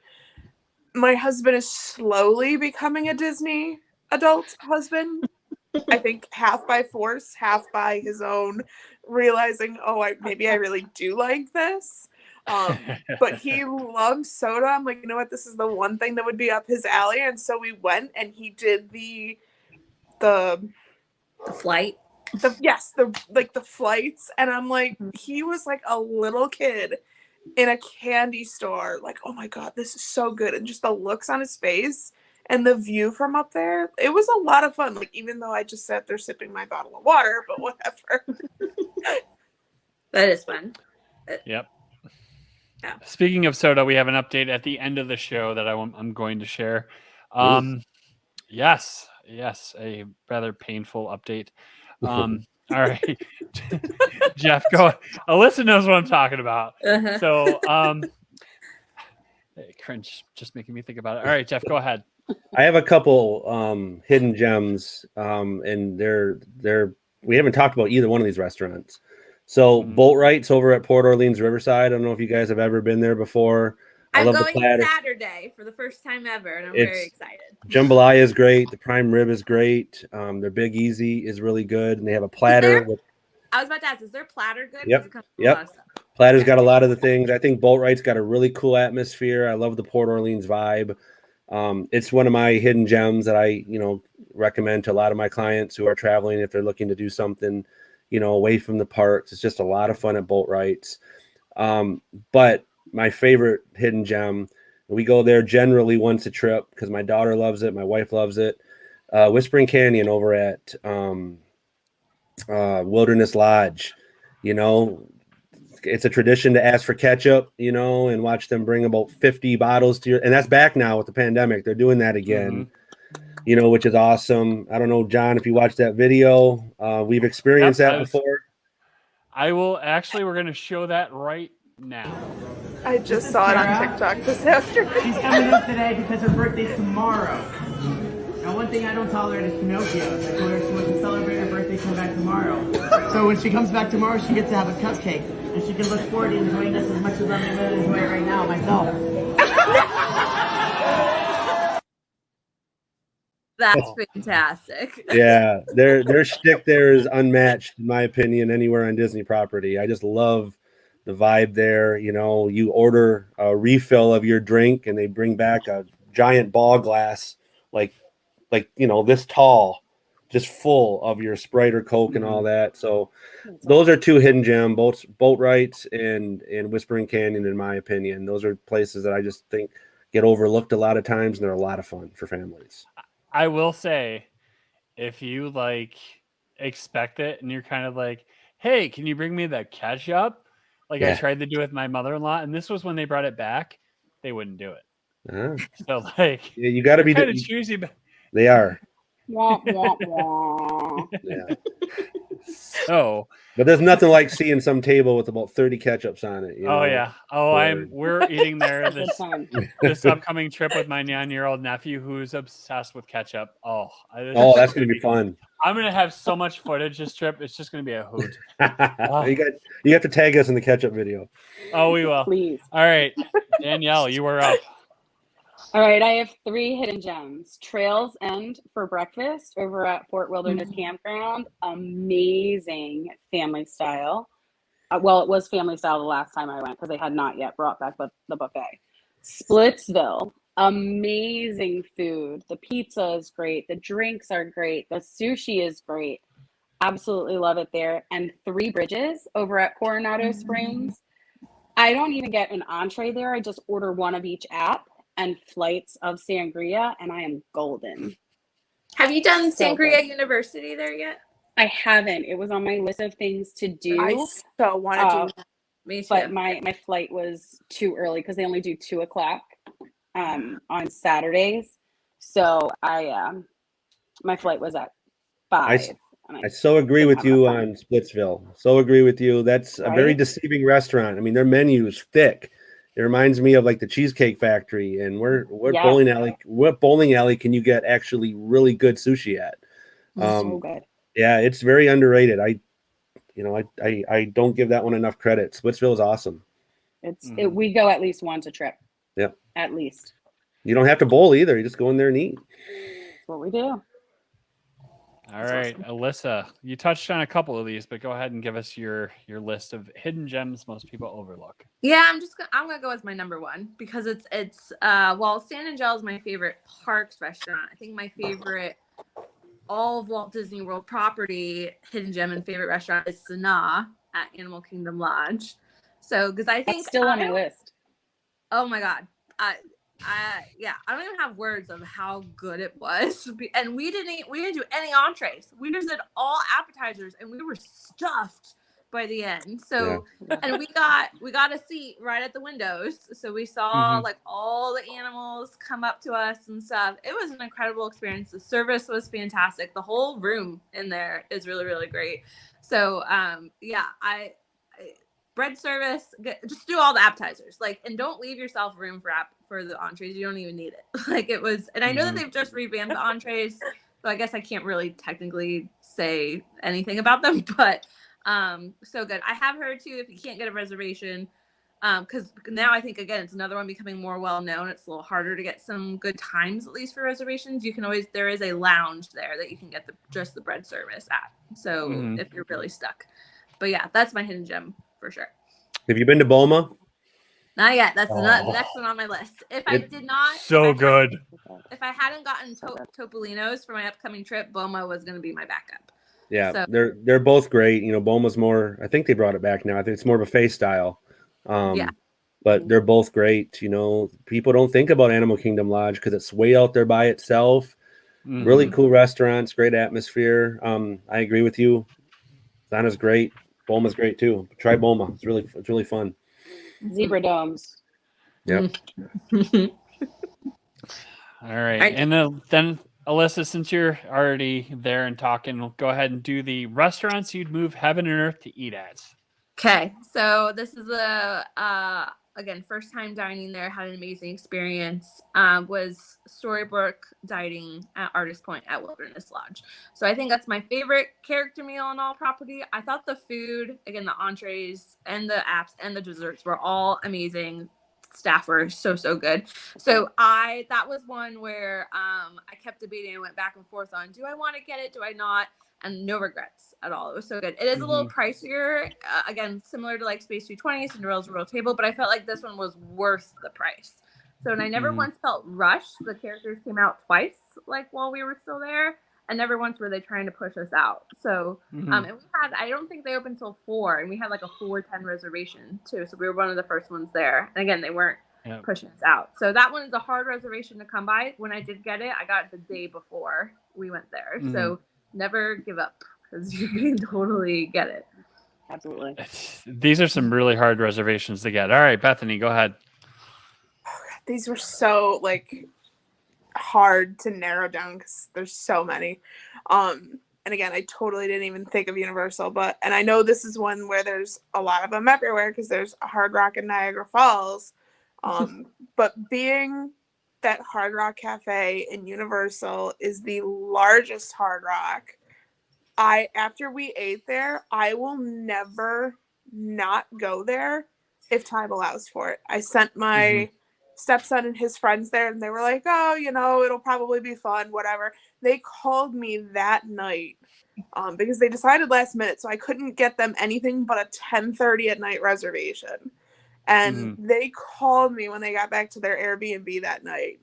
My husband is slowly becoming a Disney adult husband. I think half by force, half by his own realizing, maybe I really do like this. But he loves soda. I'm like, you know what? This is the one thing that would be up his alley. And so we went and he did the flight. The flights. And I'm like, he was like a little kid in a candy store, like, oh my God, this is so good. And just the looks on his face, and the view from up there, it was a lot of fun. Like, even though I just sat there sipping my bottle of water, but whatever. That is fun. Yep. Yeah. Speaking of soda, we have an update at the end of the show that I'm going to share. Yes, a rather painful update. All right, Jeff, go. Alyssa knows what I'm talking about. Uh-huh. So, cringe, just making me think about it. All right, Jeff, go ahead. I have a couple hidden gems, and we haven't talked about either one of these restaurants. So Boatwright's over at Port Orleans Riverside. I don't know if you guys have ever been there before. I I'm love going the platter. Saturday for the first time ever, and I'm very excited. Jambalaya is great. The prime rib is great. Their Big Easy is really good, and they have a platter. I was about to ask, is their platter good? Yep. Platter's got a lot of the things. I think Boatwright's got a really cool atmosphere. I love the Port Orleans vibe. It's one of my hidden gems that I, recommend to a lot of my clients who are traveling if they're looking to do something, away from the parks. It's just a lot of fun at Boatwright's. But my favorite hidden gem, we go there generally once a trip because my daughter loves it, my wife loves it. Whispering Canyon over at Wilderness Lodge. It's a tradition to ask for ketchup, and watch them bring about 50 bottles to and that's back now with the pandemic. They're doing that again, which is awesome. I don't know, John, if you watched that video, we've experienced that before. We're going to show that right now. I just saw it on TikTok this afternoon. She's coming in today because her birthday's tomorrow. Now, one thing I don't tolerate is Pinocchios. I told her she wants to celebrate her birthday, come back tomorrow. So when she comes back tomorrow, she gets to have a cupcake. And she can look forward to enjoying this as much as I'm going to enjoy it right now myself. That's fantastic. Yeah, their shtick there is unmatched, in my opinion, anywhere on Disney property. I just love the vibe there. You order a refill of your drink, and they bring back a giant ball glass, like this tall, just full of your Sprite or Coke and all that. So those are two hidden gems, both Boatwright's and Whispering Canyon, in my opinion. Those are places that I just think get overlooked a lot of times, and they're a lot of fun for families. I will say, if you expect it and you're kind of like, hey, can you bring me the ketchup? I tried to do with my mother-in-law, and this was when they brought it back, they wouldn't do it. So you got to be kind of choosy. They are. Wah, wah, wah. Yeah. So, but there's nothing like seeing some table with about 30 ketchups on it. Oh yeah. We're eating there this upcoming trip with my 9-year-old nephew who's obsessed with ketchup. That's gonna be fun. I'm gonna have so much footage this trip. It's just gonna be a hoot. You have to tag us in the ketchup video. Oh, we will. Please. All right, Danielle, you were up. All right, I have 3 hidden gems. Trails End for breakfast over at Fort Wilderness Campground. Amazing family style. It was family style the last time I went because they had not yet brought back the buffet. Splitsville, amazing food. The pizza is great. The drinks are great. The sushi is great. Absolutely love it there. And 3 Bridges over at Coronado Springs. I don't even get an entree there. I just order one of each app and flights of sangria, and I am golden. Have you done Sangria University there yet? I haven't. It was on my list of things to do. I so want to do. Me too. But my flight was too early because they only do 2:00 on Saturdays. So my flight was at 5. I so agree with you on Splitsville. So agree with you. That's a very deceiving restaurant. I mean, their menu is thick. It reminds me of the Cheesecake Factory, and what bowling alley can you get actually really good sushi at? So good. Yeah, it's very underrated. I don't give that one enough credit. Splitsville is awesome. We go at least once a trip. Yeah, at least. You don't have to bowl either. You just go in there and eat. That's what we do. All right, awesome. Alyssa, you touched on a couple of these, but go ahead and give us your list of hidden gems most people overlook. Yeah, I'm gonna go with my number one because it's Stan and Gel is my favorite parks restaurant. I think my favorite all of Walt Disney World property hidden gem and favorite restaurant is Sanaa at Animal Kingdom Lodge. So because I think that's still on my list. Oh my god, Yeah, I don't even have words of how good it was. And we didn't do any entrees. We just did all appetizers, and we were stuffed by the end. So, and we got a seat right at the windows, so we saw like all the animals come up to us and stuff. It was an incredible experience. The service was fantastic. The whole room in there is really, really great. So, yeah, bread service, just do all the appetizers, like, and don't leave yourself room for the entrees. You don't even need it. Like, it was, and I know that they've just revamped the entrees, so I guess I can't really technically say anything about them, but so good. I have heard too, if you can't get a reservation, because now I think, again, it's another one becoming more well known, it's a little harder to get some good times, at least for reservations. You can always, there is a lounge there that you can get just the bread service at, so if you're really stuck. But yeah, that's my hidden gem for sure. Have you been to Boma? Not yet. That's the next one on my list. If I did not, so good. If I hadn't gotten Topolino's for my upcoming trip, Boma was going to be my backup. Yeah, so, they're both great. You know, Boma's more, I think they brought it back now. I think it's more buffet style. Yeah. But they're both great. You know, people don't think about Animal Kingdom Lodge because it's way out there by itself. Really cool restaurants, great atmosphere. I agree with you. Zana's great. Boma's great too. Try Boma. It's really fun. Zebra domes. Yep. All right. And then Alyssa, since you're already there and talking, we'll go ahead and do the restaurants you'd move heaven and earth to eat at. Okay, so this is again, first time dining there, had an amazing experience. Was Storybook dining at Artist Point at Wilderness Lodge. So I think that's my favorite character meal on all property. I thought the food, again, the entrees and the apps and the desserts were all amazing. Staff were so good. So that was one where I kept debating and went back and forth on, do I want to get it, do I not? And no regrets at all. It was so good. It is a little pricier, again, similar to like Space 220, Cinderella's Royal Table, but I felt like this one was worth the price. So, and I never once felt rushed. The characters came out twice, like while we were still there, and never once were they trying to push us out. So, and we had, I don't think they opened till 4, and we had like a 4:10 reservation too. So we were one of the first ones there. And again, they weren't pushing us out. So that one is a hard reservation to come by. When I did get it, I got it the day before we went there. So never give up, because you can totally get it. Absolutely. These are some really hard reservations to get. All right, Bethany, go ahead. These were so like hard to narrow down because there's so many. And again, I totally didn't even think of Universal, and I know this is one where there's a lot of them everywhere because there's a Hard Rock in Niagara Falls. But being that Hard Rock Cafe in Universal is the largest Hard Rock, after we ate there, I will never not go there if time allows for it. I sent my stepson and his friends there, and they were like, oh, you know, it'll probably be fun, whatever. They called me that night because they decided last minute, so I couldn't get them anything but a 10:30 at night reservation. And they called me when they got back to their Airbnb that night.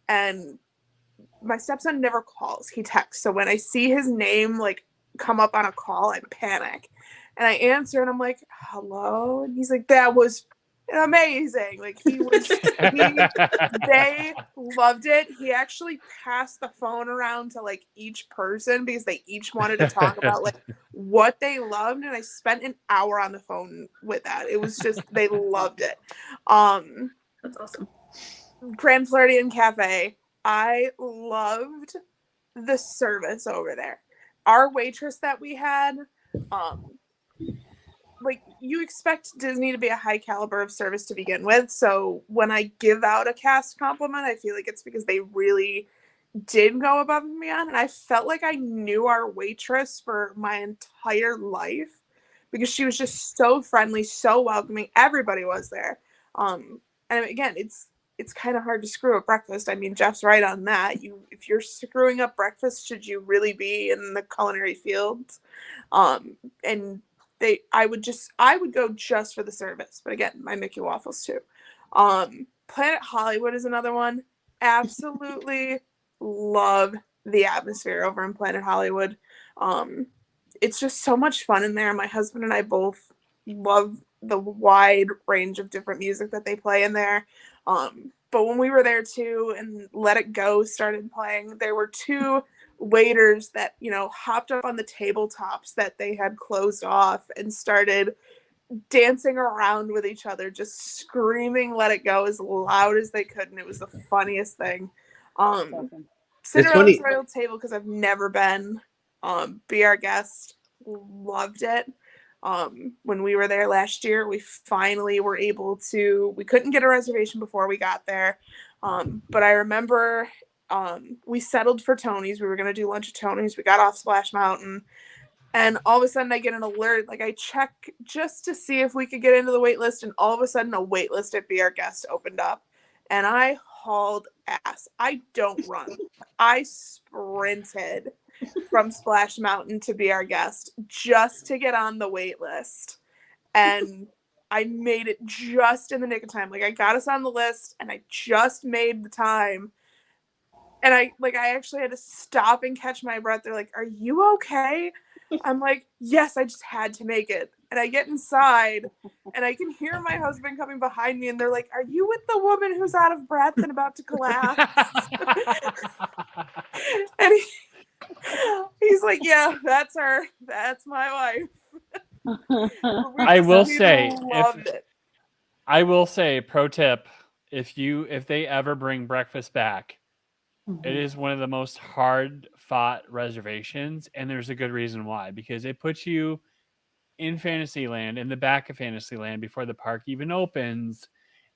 And my stepson never calls, he texts. So when I see his name like come up on a call, I panic. And I answer and I'm like, hello? And he's like, that was amazing. Like they loved it. He actually passed the phone around to like each person because they each wanted to talk about like what they loved, and I spent an hour on the phone with that. It was just, they loved it. That's awesome. Grand Floridian Cafe, I loved the service over there. Our waitress that we had, like, you expect Disney to be a high caliber of service to begin with. So when I give out a cast compliment, I feel like it's because they really did go above and beyond. And I felt like I knew our waitress for my entire life because she was just so friendly, so welcoming. Everybody was there. And again, it's kind of hard to screw up breakfast. I mean, Jeff's right on that. If you're screwing up breakfast, should you really be in the culinary fields? And I would go just for the service. But again, my Mickey waffles too. Planet Hollywood is another one. Absolutely love the atmosphere over in Planet Hollywood. It's just so much fun in there. My husband and I both love the wide range of different music that they play in there. But when we were there too and Let It Go started playing, there were two waiters that, you know, hopped up on the tabletops that they had closed off and started dancing around with each other, just screaming Let It Go as loud as they could. And it was the funniest thing. Awesome. Cinderella's funny. Royal Table, because I've never been. Be Our Guest, loved it. When we were there last year, we finally were able to, we couldn't get a reservation before we got there. But I remember we settled for Tony's. We were going to do lunch at Tony's. We got off Splash Mountain. And all of a sudden I get an alert. Like I check just to see if we could get into the wait list. And all of a sudden a wait list at Be Our Guest opened up. And I hauled ass. I don't run. I sprinted from Splash Mountain to Be Our Guest just to get on the wait list. And I made it just in the nick of time. Like I got us on the list and I just made the time. And I actually had to stop and catch my breath. They're like, "Are you okay?" I'm like, "Yes, I just had to make it." And I get inside and I can hear my husband coming behind me and they're like, "Are you with the woman who's out of breath and about to collapse?" And he's like, "Yeah, that's her. That's my wife." I will say, loved it. I will say, pro tip: if they ever bring breakfast back, it is one of the most hard fought reservations, and there's a good reason why, because it puts you in Fantasyland, in the back of Fantasyland before the park even opens.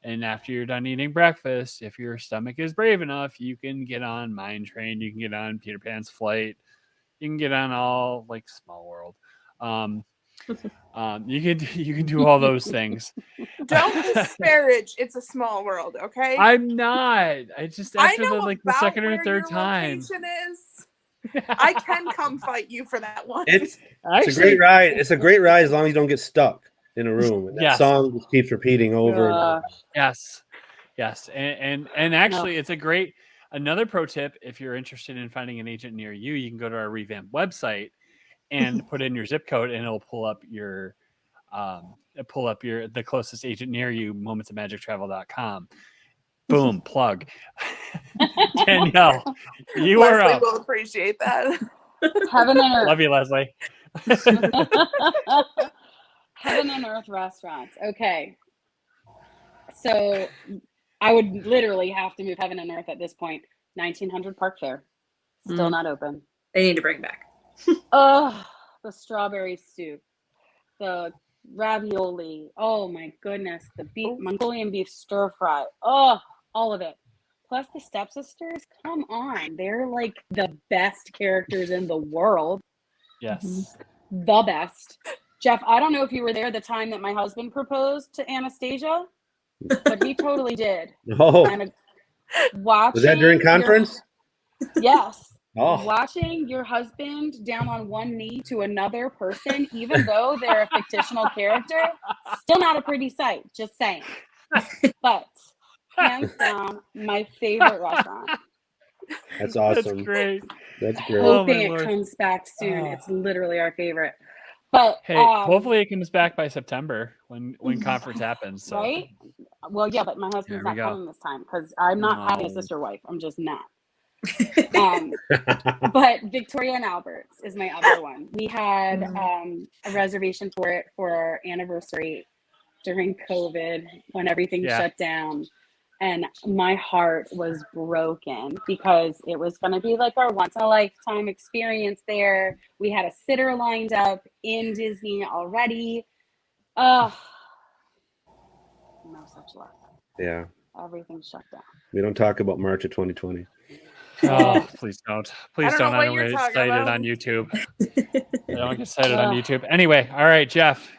And after you're done eating breakfast, if your stomach is brave enough, you can get on Mine Train, you can get on Peter Pan's Flight, you can get on all like Small World. You can do all those things. Don't disparage It's a Small World, okay? I'm not. I just after I know the second or where third your time. location is. I can come fight you for that one. It's a great ride. It's a great ride as long as you don't get stuck in a room. And that Yes. song just keeps repeating over and over. Yes. And actually it's a great, another pro tip, if you're interested in finding an agent near you, you can go to our revamped website and put in your zip code and it'll pull up the closest agent near you, momentsofmagictravel.com. Boom, plug. Danielle, you are Leslie up. will appreciate that. Heaven and Earth. Love you, Leslie. Heaven and Earth restaurants. Okay. So I would literally have to move Heaven and Earth at this point. 1900 Park Fair. Still not open. They need to bring back. Oh, the strawberry soup. The ravioli. Oh my goodness. The Mongolian beef stir fry. Oh, all of it. Plus the stepsisters. Come on. They're like the best characters in the world. Yes. The best. Jeff, I don't know if you were there the time that my husband proposed to Anastasia, but he totally did. Oh, And watching was that during conference? Yes. Oh, Watching your husband down on one knee to another person, even though they're a fictional character, still not a pretty sight. Just saying. But hands down, my favorite restaurant. that's awesome. That's great. That's great. Oh, Hoping my it Lord. comes back soon. Oh. It's literally our favorite. But Hey, hopefully it comes back by September when conference happens. So. right? Well, yeah, but my husband's There we not go. coming this time because I'm not having a No. sister wife. I'm just not. But Victoria and Albert's is my other one. We had a reservation for it for our anniversary during COVID when everything shut down. And my heart was broken because it was going to be like our once in a lifetime experience there. We had a sitter lined up in Disney already. No such luck. Yeah. Everything shut down. We don't talk about March of 2020. Oh, please don't. Please I don't don't. know I what don't you're get talking cited about. on YouTube. I don't get cited on YouTube. Anyway, all right, Jeff.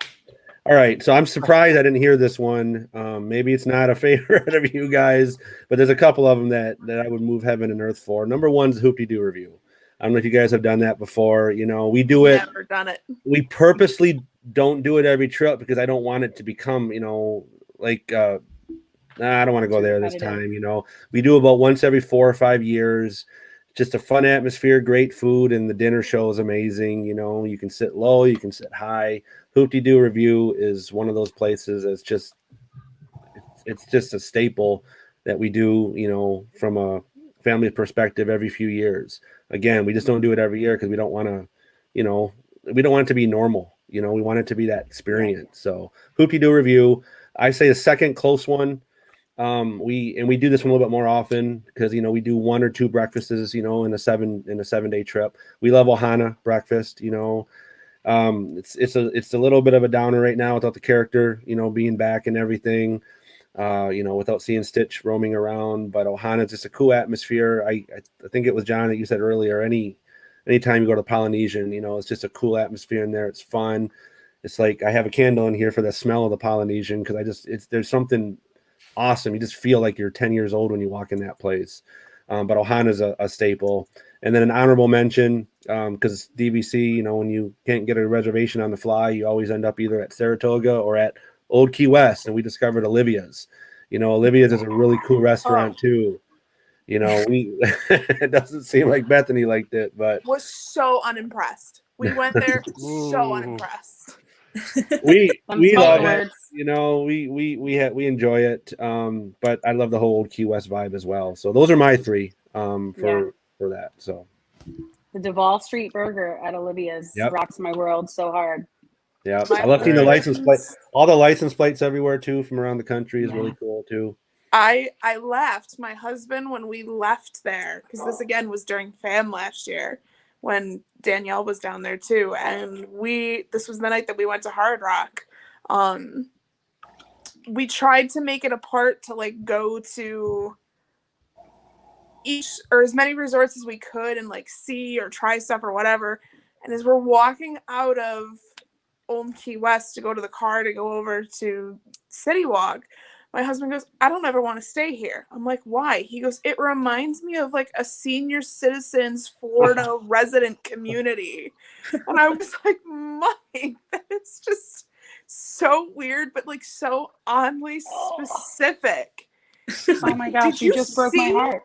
All right, so I'm surprised I didn't hear this one. Maybe it's not a favorite of you guys, but there's a couple of them that I would move heaven and earth for. Number one's Hoop-Dee-Doo review. I don't know if you guys have done that before. You know, we do it. Never done it. We purposely don't do it every trip because I don't want it to become, you know, like I don't want to go there this time. You know, we do about once every 4 or 5 years. Just a fun atmosphere, great food, and the dinner show is amazing. You know, you can sit low, you can sit high. Hoop-Dee-Doo review is one of those places that's just, it's just a staple. that we do, you know, from a family perspective every few years. Again, we just don't do it every year because we don't want to, you know, we don't want it to be normal. You know, we want it to be that experience. So Hoopty Doo review, I say a second close one. We do this one a little bit more often because, you know, we do 1 or 2 breakfasts, you know, in a 7-day trip. We love Ohana breakfast, you know. It's a little bit of a downer right now without the character, you know, being back and everything. You know, without seeing Stitch roaming around, but Ohana's just a cool atmosphere. I think it was John that you said earlier. Anytime you go to Polynesian, you know, it's just a cool atmosphere in there. It's fun. It's like I have a candle in here for the smell of the Polynesian because there's something awesome. You just feel like you're 10 years old when you walk in that place. But Ohana's a staple. And then an honorable mention, because DVC, you know, when you can't get a reservation on the fly, you always end up either at Saratoga or at Old Key West. And we discovered Olivia's. You know, Olivia's is a really cool restaurant too. You know, it doesn't seem like Bethany liked it, but Was so unimpressed. We went there so unimpressed. we love it. Words. You know, we enjoy it. But I love the whole Old Key West vibe as well. So those are my 3 for that. So The Duval Street Burger at Olivia's rocks my world so hard. yeah, I love seeing the license plate. All the license plates everywhere too from around the country is really cool too. I left my husband when we left there because this again was during FAM last year when Danielle was down there too, and this was the night that we went to Hard Rock. We tried to make it a part to like go to each or as many resorts as we could and like see or try stuff or whatever. And as we're walking out of Old Key West to go to the car to go over to City Walk, my husband goes, I don't ever want to stay here. I'm like, why? He goes, it reminds me of like a senior citizens Florida resident community. And I was like, Mike, that is just so weird, but like so oddly specific. Oh my gosh, you just broke my heart.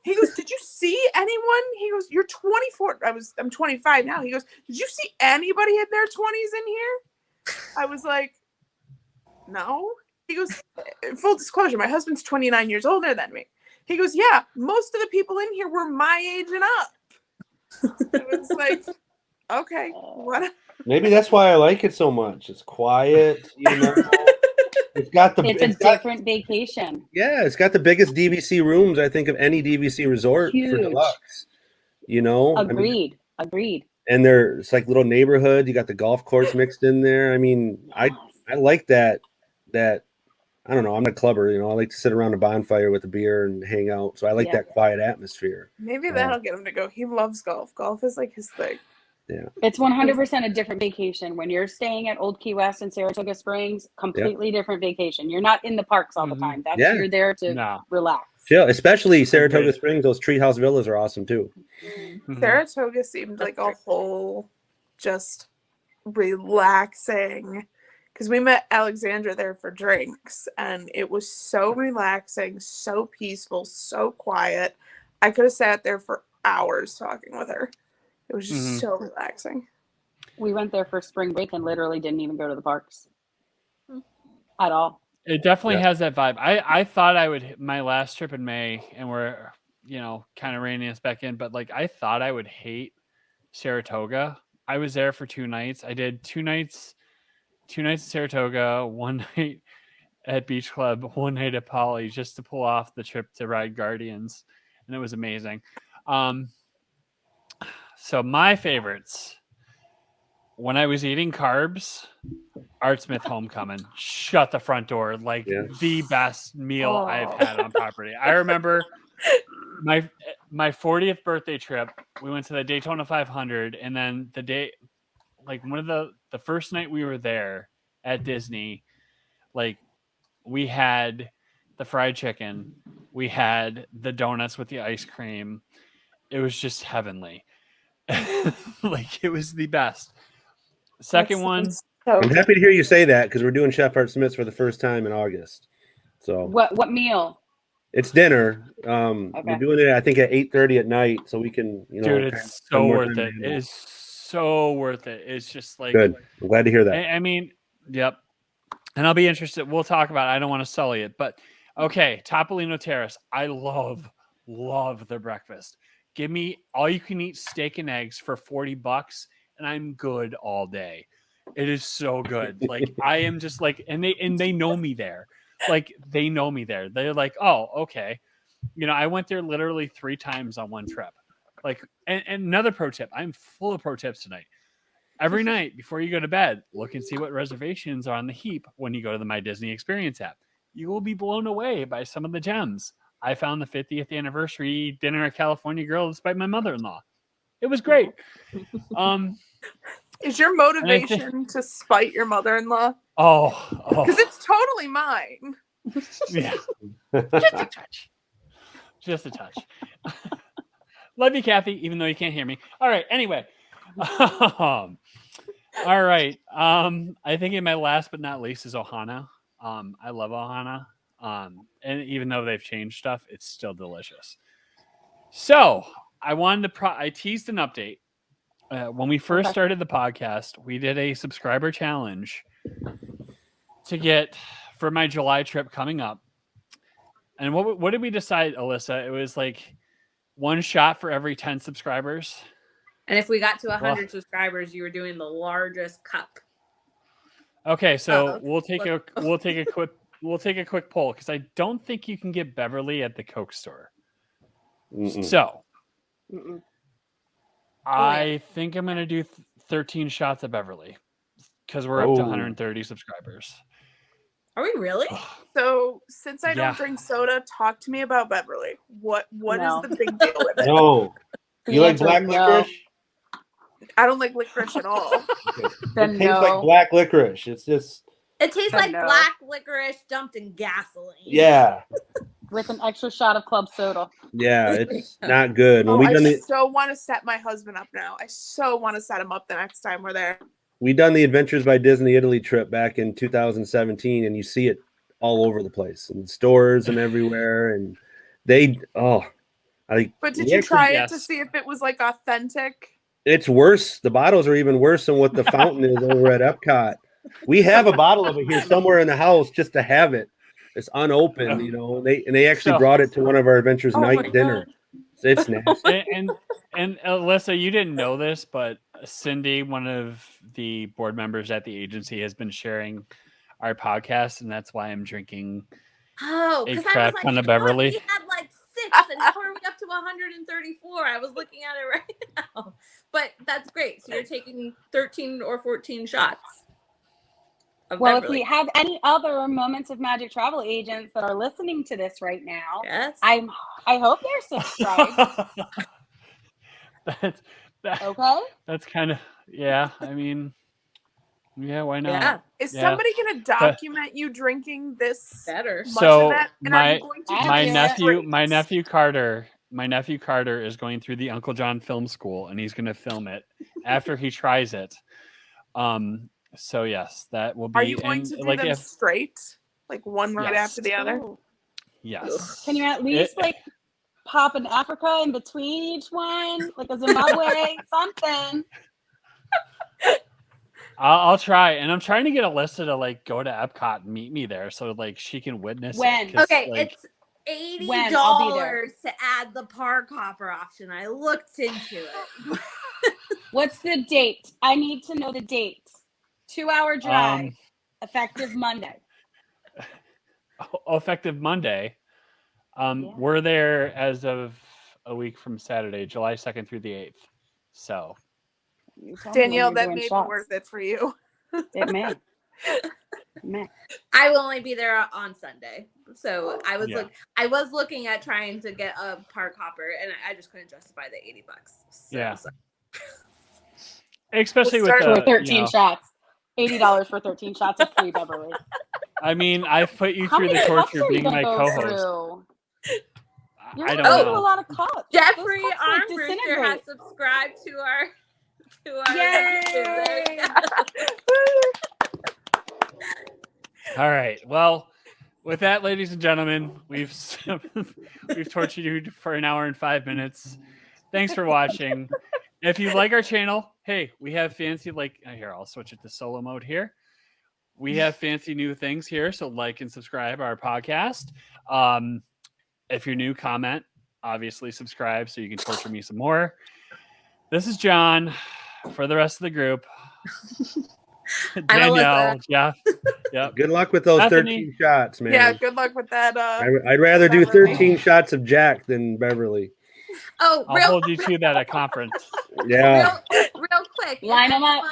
He goes, did you see anyone? He goes, you're 24. I'm 25 now. He goes, did you see anybody in their 20s in here? I was like, no. He goes, full disclosure, my husband's 29 years older than me. He goes, yeah, most of the people in here were my age and up. It was like, okay, what? Maybe that's why I like it so much. It's quiet, you know. It's a different vacation. Yeah, it's got the biggest DVC rooms, I think, of any DVC resort for deluxe. You know, Agreed. And it's like little neighborhood. You got the golf course mixed in there. I mean, I like that. I don't know. I'm a clubber, you know. I like to sit around a bonfire with a beer and hang out. So I like that quiet atmosphere. Maybe that'll get him to go. He loves golf. Golf is like his thing. Yeah. It's 100% a different vacation. When you're staying at Old Key West and Saratoga Springs, completely different vacation. You're not in the parks all the time. You're there to relax. Yeah, especially Saratoga Springs. Those treehouse villas are awesome too. Mm-hmm. Saratoga seemed like a whole just relaxing, because we met Alexandra there for drinks and it was so relaxing, so peaceful, so quiet. I could have sat there for hours talking with her. It was just so relaxing. We went there for spring break and literally didn't even go to the parks at all. It definitely has that vibe. I thought I would, my last trip in May, and we're, you know, kind of reining us back in, but like I thought I would hate Saratoga. I was there for 2 nights. I did 2 nights at Saratoga, 1 night at Beach Club, 1 night at Poly, just to pull off the trip to ride Guardians, and it was amazing. So my favorites, when I was eating carbs, Art Smith Homecoming, shut the front door, like the best meal I've had on property. I remember my 40th birthday trip, we went to the Daytona 500, and then the day, like one of the first night we were there at Disney, like we had the fried chicken, we had the donuts with the ice cream. It was just heavenly. Like it was the best. Second one. I'm happy to hear you say that because we're doing Chef Art Smith's for the first time in August. So what meal? It's dinner. We're doing it, I think, at 8:30 at night, so we can, you know. Dude, it's so worth it. It is so worth it. It's just like good. I'm glad to hear that. I mean, yep. And I'll be interested. We'll talk about it. I don't want to sully it, but Okay, Topolino Terrace. I love their breakfast. Give me all you can eat steak and eggs for $40 and I'm good all day. It is so good. Like I am just like and they know me there. Like they know me there. They're like, "Oh, okay." I went there literally 3 times on one trip. Like and another pro tip. I'm full of pro tips tonight. Every night before you go to bed, look and see what reservations are on the heap when you go to the My Disney Experience app. You will be blown away by some of the gems. I found the 50th anniversary dinner at California Grill despite my mother-in-law. It was great. Is your motivation to spite your mother-in-law? Oh. Because it's totally mine. Yeah. Just a touch. Love you, Kathy, even though you can't hear me. All right. Anyway. All right. I think in my last but not least is Ohana. I love Ohana. And even though they've changed stuff, it's still delicious. So I wanted to I teased an update. When we first started the podcast, we did a subscriber challenge to get for my July trip coming up. And what did we decide, Alyssa? It was like 1 shot for every 10 subscribers. And if we got to 100 subscribers, you were doing the largest cup. Okay, so we'll take a quick poll because I don't think you can get Beverly at the Coke store. So I think I'm gonna do 13 shots of Beverly because we're up to 130 subscribers. Are we really? So since I don't drink soda, talk to me about Beverly. What is the big deal with it? No. You like black licorice? I don't like licorice at all. Okay. It tastes like black licorice. It tastes like black licorice dumped in gasoline. Yeah. With an extra shot of club soda. Yeah, it's not good. I so want to set my husband up now. I so want to set him up the next time we're there. We done the Adventures by Disney Italy trip back in 2017, and you see it all over the place in stores and everywhere. And But did you try it to see if it was like authentic? It's worse. The bottles are even worse than what the fountain is over at Epcot. We have a bottle of it here somewhere in the house just to have it. It's unopened, They actually brought it to one of our Adventures night dinner. It's nasty. And Alyssa, you didn't know this, but Cindy, one of the board members at the agency, has been sharing our podcast, and that's why I'm drinking a crap ton of Beverly. We had like 6, and now we're up to 134. I was looking at it right now, but that's great. So you're taking 13 or 14 shots. Well, if we have any other Moments of Magic travel agents that are listening to this right now, yes, I hope they're subscribed. Okay. That's kind of I mean, why not? Yeah. Is somebody going to document you drinking this better? So my nephew Carter is going through the Uncle John Film School, and he's going to film it after he tries it. So yes, that will be. Are you going to do them straight, like one right after the other? Yes. Can you at least pop an Africa in between each one, like a Zimbabwe, something? I'll try, and I'm trying to get Alyssa to go to Epcot and meet me there, so she can witness it. Okay, it's $80 to add the park hopper option. I looked into it. What's the date? I need to know the date. 2-hour drive, effective Monday. Effective Monday. We're there as of a week from Saturday, July 2nd through the 8th. So, Danielle, that may be worth it for you. It may. I will only be there on Sunday, so I was looking at trying to get a park hopper, and I just couldn't justify the $80. So. Especially with 13 shots. $80 for 13 shots of free Beverly. I mean, I've put you through the torture of being my co-host. I don't know. A lot of cups. Jeffrey Armbruster has subscribed to our Yay! All right. Well, with that, ladies and gentlemen, we've tortured you for an hour and 5 minutes. Thanks for watching. If you like our channel, hey, we have fancy here, I'll switch it to solo mode here. We have fancy new things here, so like and subscribe our podcast. If you're new, comment. Obviously, subscribe so you can torture me some more. This is John. For the rest of the group, Danielle, Jeff. Yep. Good luck with those Bethany. 13 shots, man. Yeah, good luck with that. I'd rather do Beverly. 13 shots of Jack than Beverly. Oh, I'll hold you to that at conference. Yeah. real quick. Line 'em up.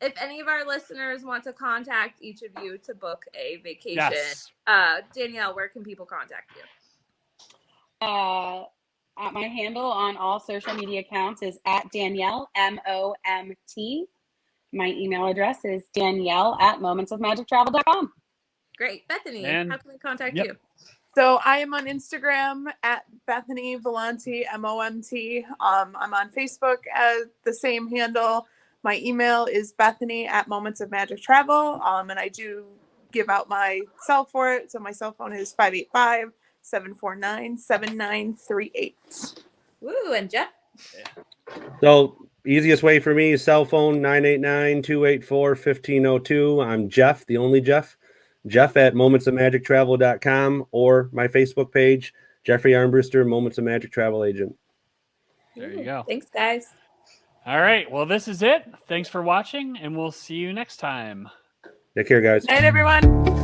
If any of our listeners want to contact each of you to book a vacation, Yes. Danielle, where can people contact you? My handle on all social media accounts is at Danielle, MOMT. My email address is Danielle@momentsofmagictravel.com. Great. Bethany, And- how can we contact yep. you? So I am on Instagram at Bethany Villante, MOMT. I'm on Facebook at the same handle. My email is Bethany@momentsofmagictravel. And I do give out my cell for it. So my cell phone is 585-749-7938. Woo, and Jeff? So easiest way for me is cell phone 989-284-1502. I'm Jeff, the only Jeff. Jeff at momentsofmagictravel.com or my Facebook page, Jeffrey Armbruster, Moments of Magic Travel Agent. There you go. Thanks, guys. All right. Well, this is it. Thanks for watching, and we'll see you next time. Take care, guys. Night, everyone.